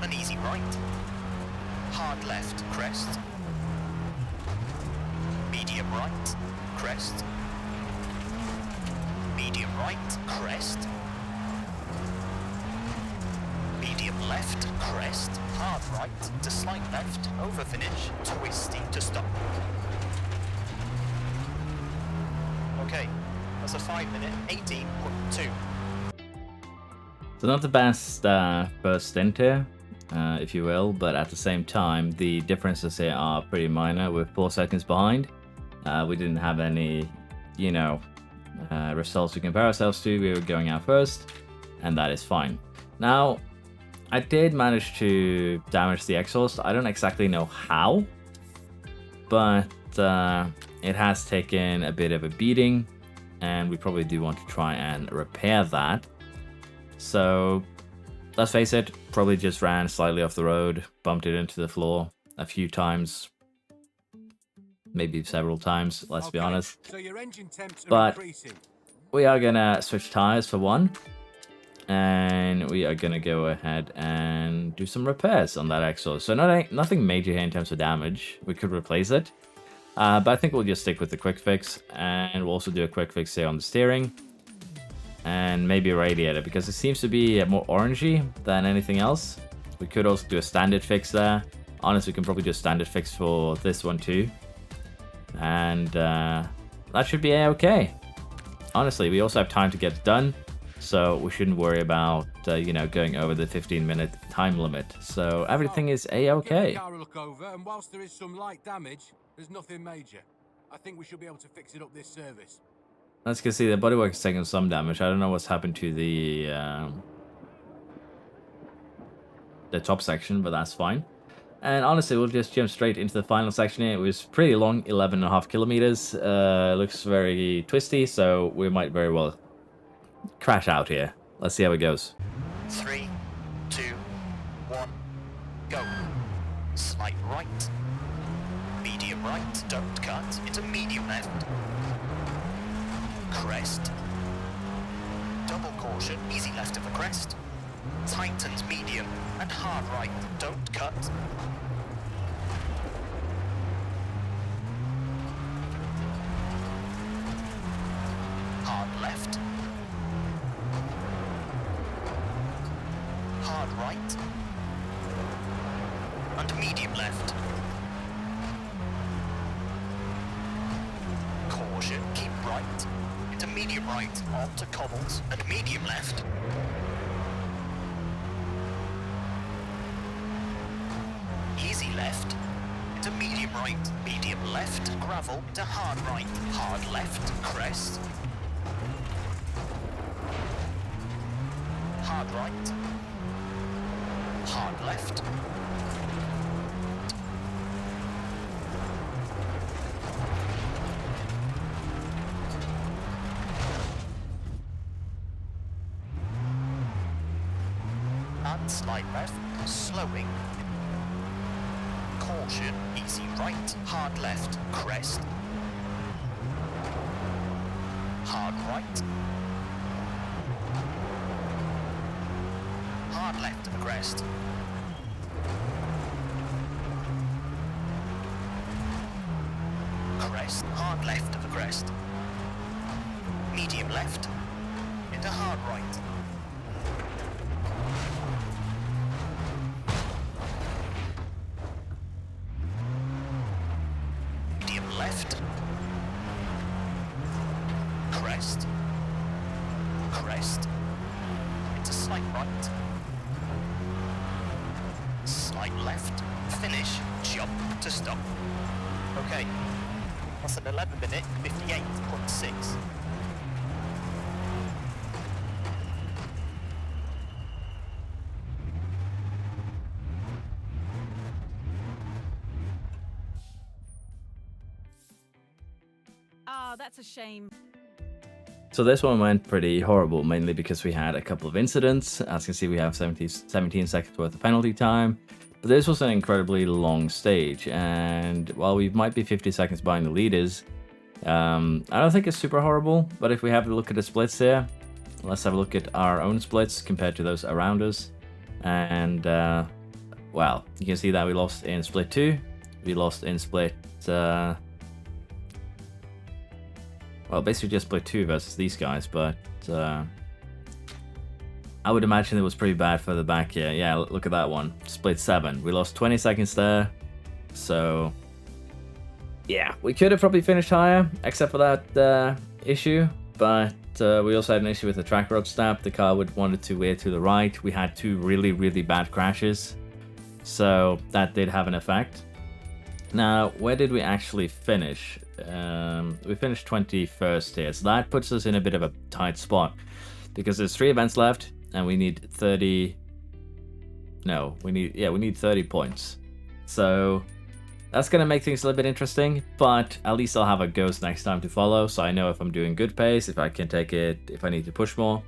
and easy right, hard left, crest, medium right, crest, medium right, crest, medium left, crest, hard right, to slight left, over finish, twisty to stop. Okay. That's a 5 minute 18.2. So not the best first stint here, if you will, but at the same time, the differences here are pretty minor. We're 4 seconds behind. We didn't have any, you know, results to compare ourselves to. We were going out first, and that is fine. Now, I did manage to damage the exhaust. I don't exactly know how, but it has taken a bit of a beating, and we probably do want to try and repair that. So let's face it, probably just ran slightly off the road, bumped it into the floor a few times, maybe several times, let's be honest. So your engine temps are But increasing. we are gonna switch tires for one, and we are gonna go ahead and do some repairs on that exhaust. So nothing major here in terms of damage. We could replace it. But I think we'll just stick with the quick fix, and we'll also do a quick fix here on the steering, and maybe a radiator, because it seems to be more orangey than anything else. We could also do a standard fix there. Honestly, we can probably do a standard fix for this one too, and that should be a-okay. Honestly, we also have time to get it done, so we shouldn't worry about you know, going over the 15-minute time limit. So everything is a-okay. Give the car a look over, and whilst there is some light damage, there's nothing major. I think we should be able to fix it up this service. As you can see, the bodywork is taking some damage. I don't know what's happened to the top section, but that's fine. And honestly, we'll just jump straight into the final section here. It was pretty long, 11.5 kilometers. Looks very twisty, so we might very well crash out here. Let's see how it goes. 3, 2, 1, go. Slight right. Medium right, don't cut, into medium left. Crest. Double caution, easy left of the crest. Tightens medium, and hard right, don't cut. Hard left. Hard right. And medium left. Caution, keep right. Into medium right, onto cobbles, and medium left. Easy left. Into medium right, medium left, gravel, to hard right, hard left, crest. Hard right. Hard left. And slide left, slowing. Caution, easy right, hard left, crest. Hard right. Hard left of the crest. Crest, hard left of the crest. Medium left, into hard right. Left, crest, crest, into slight right, slight left, finish, jump to stop. Okay, that's an 11-minute 58.6. Ah, that's a shame. So this one went pretty horrible, mainly because we had a couple of incidents. As you can see, we have 17 seconds worth of penalty time. But this was an incredibly long stage, and while we might be 50 seconds behind the leaders, I don't think it's super horrible. But if we have a look at the splits here, let's have a look at our own splits compared to those around us. And, well, you can see that we lost in split 2. We lost in split... well, basically just split 2 versus these guys, but I would imagine it was pretty bad further back here. Yeah, look at that one. Split 7. We lost 20 seconds there. So, yeah, we could have probably finished higher, except for that issue. But we also had an issue with the track rod stab. The car wanted to veer to the right. We had 2 really, really bad crashes. So that did have an effect. Now, where did we actually finish? We finished 21st here, so that puts us in a bit of a tight spot because there's 3 events left and we need 30. No, we need 30 points. So that's gonna make things a little bit interesting, but at least I'll have a ghost next time to follow, so I know if I'm doing good pace, if I can take it, if I need to push more,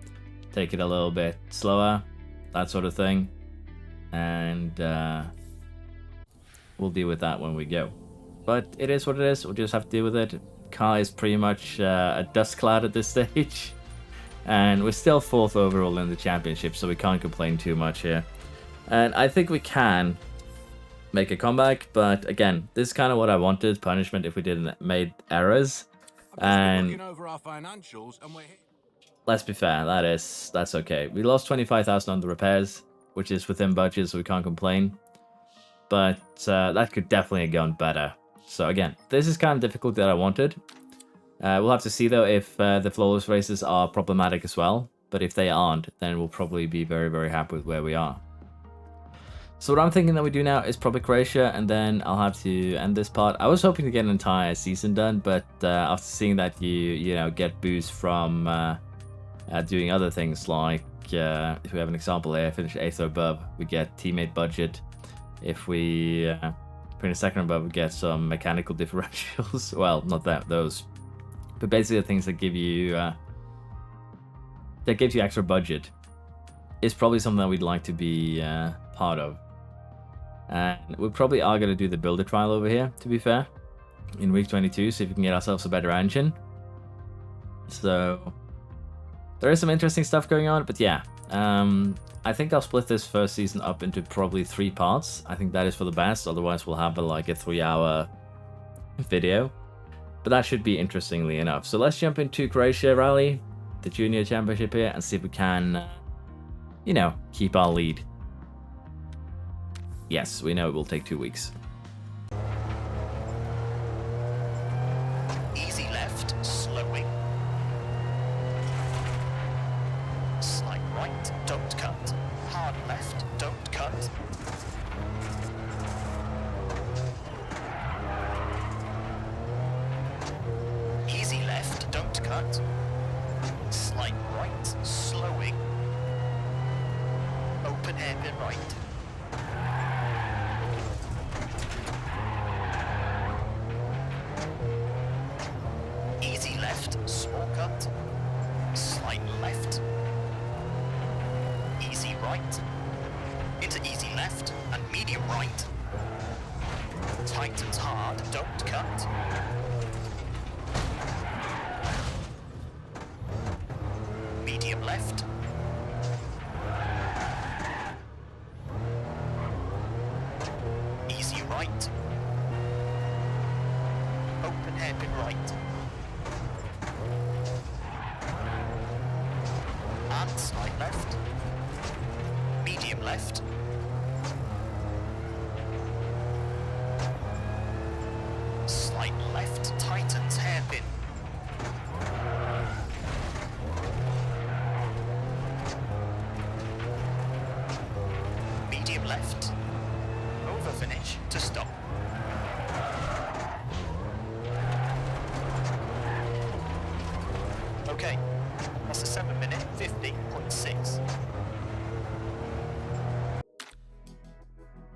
take it a little bit slower, that sort of thing, and we'll deal with that when we go. But it is what it is. We'll just have to deal with it. Car is pretty much a dust cloud at this stage. And we're still 4th overall in the championship, so we can't complain too much here. And I think we can make a comeback, but again, this is kind of what I wanted, punishment if we didn't made errors. And over our financials and we're let's be fair, that's okay. We lost 25,000 on the repairs, which is within budget, so we can't complain. But that could definitely have gone better. So again, this is kind of difficult that I wanted. We'll have to see though if the flawless races are problematic as well. But if they aren't, then we'll probably be very, very happy with where we are. So what I'm thinking that we do now is probably Croatia, and then I'll have to end this part. I was hoping to get an entire season done, but after seeing that you know, get boosts from doing other things, like if we have an example here, finish 8th or above, we get teammate budget. If we finish 2nd above, we get some mechanical differentials. Well, not those, but basically the things that give you that gives you extra budget. is probably something that we'd like to be part of. And we probably are going to do the builder trial over here, to be fair, in week 22, see if we can get ourselves a better engine. So there is some interesting stuff going on, but yeah, I think I'll split this first season up into probably 3 parts. I think that is for the best, otherwise we'll have like a 3-hour video. But that should be interestingly enough. So let's jump into Croatia Rally, the Junior Championship here, and see if we can, you know, keep our lead. Yes, we know it will take 2 weeks. Easy left, slowing. Slight right, don't cut. Hard left, don't cut. Easy left, don't cut. Slight right, slowing. Open hairpin right. Easy left, small cut. Slight left. Easy right. Into easy left and medium right. Tightens hard, don't cut. Medium left. Easy right. Open hairpin right. And slight left. Medium left. Slight left, tightens hairpin. Medium left. Over finish to stop. Okay, that's a 7-minute 50.6.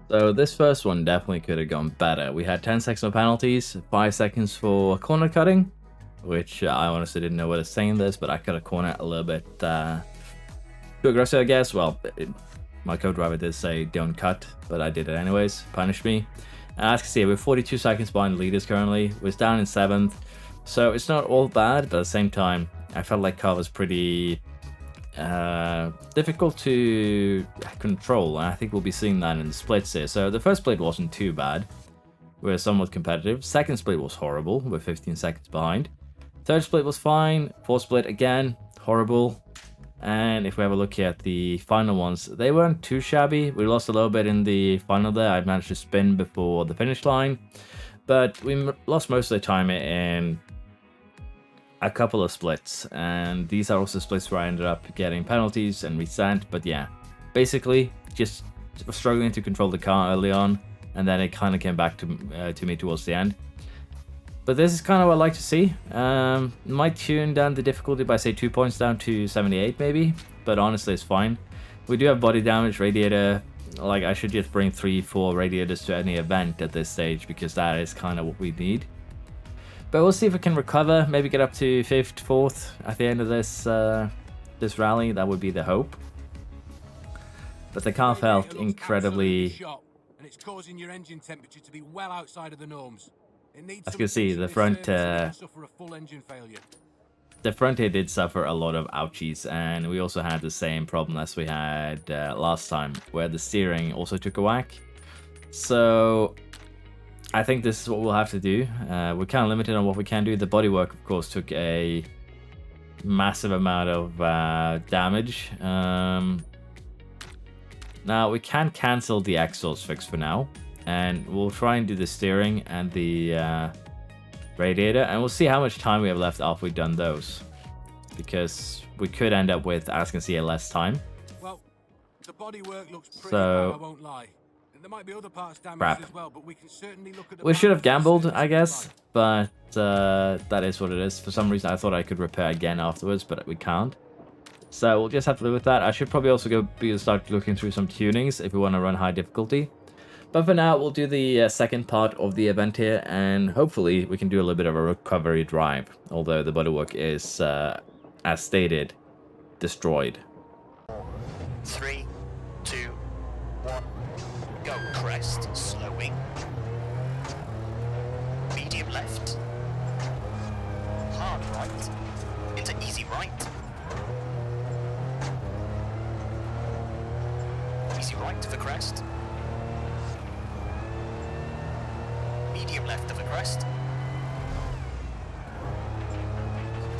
So this first one definitely could have gone better. We had 10 seconds of penalties, 5 seconds for corner cutting, which I honestly didn't know what to say in this, but I cut a corner a little bit too aggressive, I guess. Well, my co-driver did say don't cut, but I did it anyways, punished me. And as you can see, we're 42 seconds behind the leaders currently. We're down in 7th, so it's not all bad, but at the same time, I felt like car was pretty difficult to control, and I think we'll be seeing that in the splits here. So the first split wasn't too bad. We're somewhat competitive. Second split was horrible. We're 15 seconds behind. Third split was fine. Fourth split, again, horrible. And if we have a look here at the final ones, they weren't too shabby. We lost a little bit in the final there. I managed to spin before the finish line, but we lost most of the time in a couple of splits, and these are also splits where I ended up getting penalties and resent. But yeah, basically just struggling to control the car early on, and then it kind of came back to me towards the end. But this is kind of what I like to see. Might tune down the difficulty by say 2 points down to 78 maybe, but honestly it's fine. We do have body damage, radiator. Like, I should just bring 3-4 radiators to any event at this stage, because that is kind of what we need. But we'll see if we can recover, maybe get up to 5th, 4th at the end of this this rally. That would be the hope. But the car felt incredibly... And it's causing your engine temperature to be well outside of the norms. As you can see, the front here did suffer a lot of ouchies, and we also had the same problem as we had last time, where the steering also took a whack. So I think this is what we'll have to do. We're kind of limited on what we can do. The bodywork, of course, took a massive amount of damage. Now, we can cancel the exhaust fix for now, and we'll try and do the steering and the radiator, and we'll see how much time we have left after we've done those, because we could end up with, as you can see, less time. Well, the bodywork looks pretty bad, I won't lie. There might be other parts damaged as well, but we can certainly look at the... We should have gambled, I guess, but that is what it is. For some reason, I thought I could repair again afterwards, but we can't. So we'll just have to live with that. I should probably also start looking through some tunings if we want to run high difficulty. But for now, we'll do the second part of the event here, and hopefully we can do a little bit of a recovery drive, although the bodywork is, as stated, destroyed. 3, 2, 1, go. Crest, slowing. Medium left. Hard right. Into easy right. Easy right of the crest. Medium left of the crest.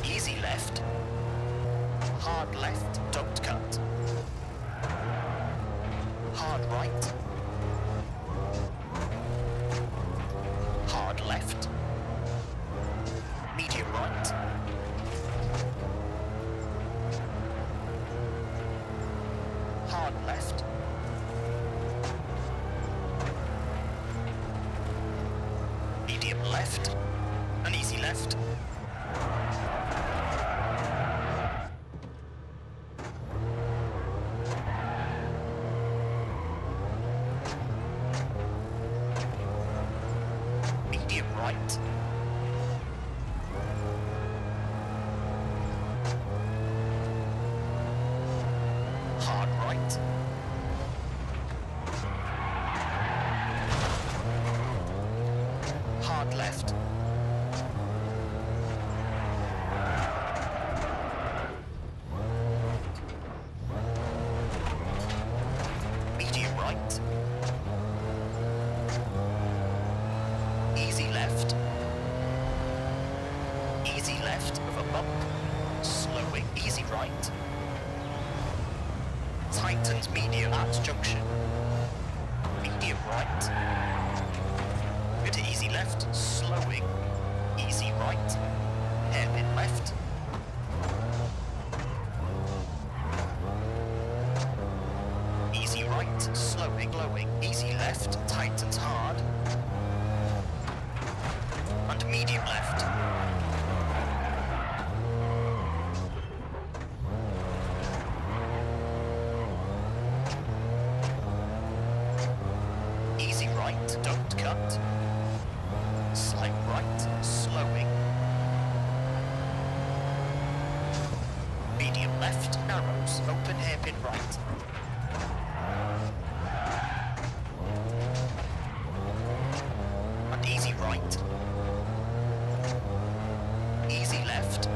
Easy left. Hard left, don't cut. Hard right. Hard left. Medium right. Hard left. Medium left. An easy left. Medium right. Hard right. Hard left. Medium right. Easy left. Easy left of a bump. Slowing. Easy right. Tightens medium at junction. Medium right. Into easy left. Slowing. Easy right. Hairpin left. Easy right. Slowing. Slowing. Easy left. Tightens hard. And medium left. Easy right, don't cut. Slight right, slowing. Medium left, narrows, open hairpin right. And easy right. Easy left.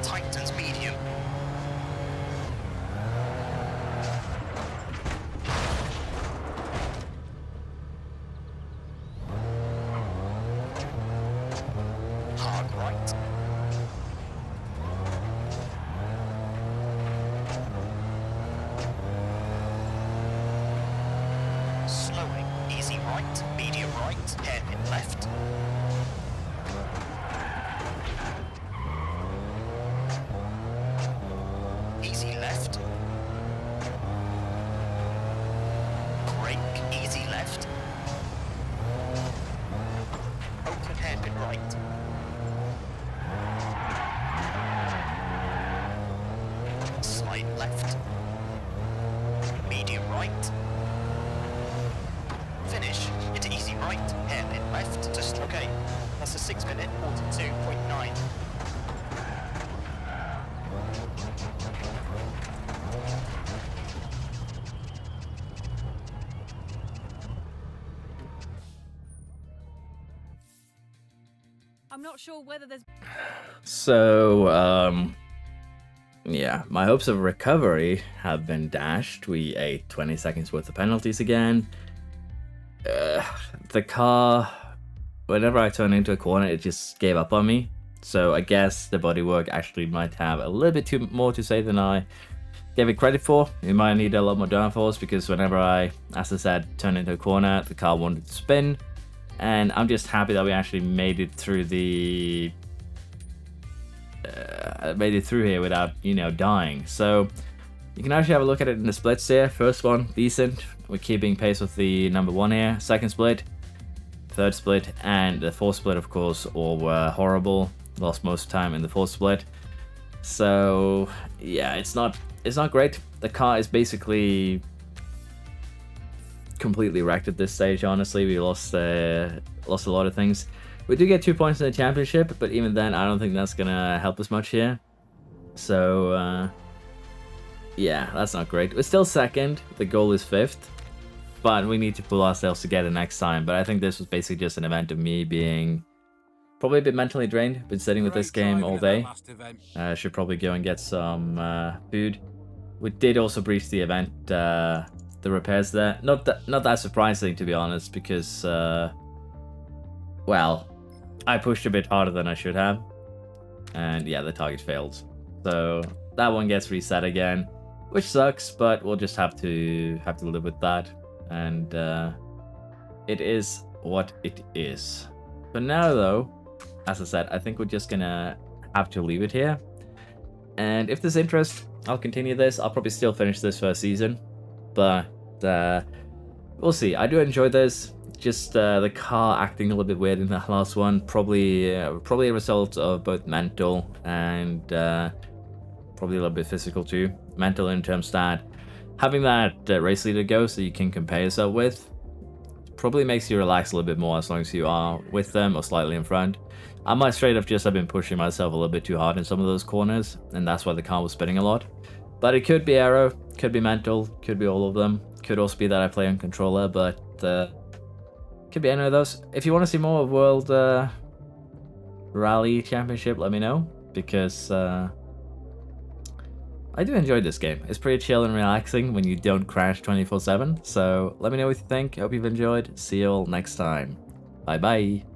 Tightens medium. Hard right. Slowing. Easy right. Medium right. Hairpin left. Easy left. Brake. Easy left. Open hairpin right. Slide left. Medium right. Finish into easy right. Hairpin left. Just okay. That's a 6 minute 42.9. I'm not sure whether there's. So, yeah, my hopes of recovery have been dashed. We ate 20 seconds worth of penalties again. The car, whenever I turned into a corner, it just gave up on me. So I guess the bodywork actually might have a little bit more to say than I gave it credit for. We might need a lot more downforce because whenever I, as I said, turned into a corner, the car wanted to spin. And I'm just happy that we actually made it through the here without, dying. So you can actually have a look at it in the splits here. First one, decent. We're keeping pace with the number one here. Second split, third split, and the fourth split, of course, all were horrible. Lost most time in the fourth split. So yeah, it's not great. The car is basically completely wrecked at this stage. Honestly, we lost a lot of things. We do get 2 points in the championship, but even then, I don't think that's gonna help us much here. So Yeah, that's not great. We're still second. The goal is 5th. But we need to pull ourselves together next time. But I think this was basically just an event of me being probably a bit mentally drained. Been sitting with this game all day. Should probably go and get some food. We did also breach the event, the repairs there. Not that surprising, to be honest, because, well, I pushed a bit harder than I should have. And yeah, the target failed. So that one gets reset again, which sucks, but we'll just have to live with that. And it is what it is. For now, though, as I said, I think we're just gonna have to leave it here. And if there's interest, I'll continue this. I'll probably still finish this first season, but we'll see. I do enjoy this. Just the car acting a little bit weird in that last one. Probably a result of both mental and probably a little bit physical too. Mental in terms that having that race leader go so you can compare yourself with probably makes you relax a little bit more as long as you are with them or slightly in front. I might straight up just have been pushing myself a little bit too hard in some of those corners, and that's why the car was spinning a lot. But it could be aero, could be mental, could be all of them. Could also be that I play on controller, but could be any of those. If you want to see more of World Rally Championship, let me know, because I do enjoy this game. It's pretty chill and relaxing when you don't crash 24/7. So let me know what you think. Hope you've enjoyed. See you all next time. Bye bye.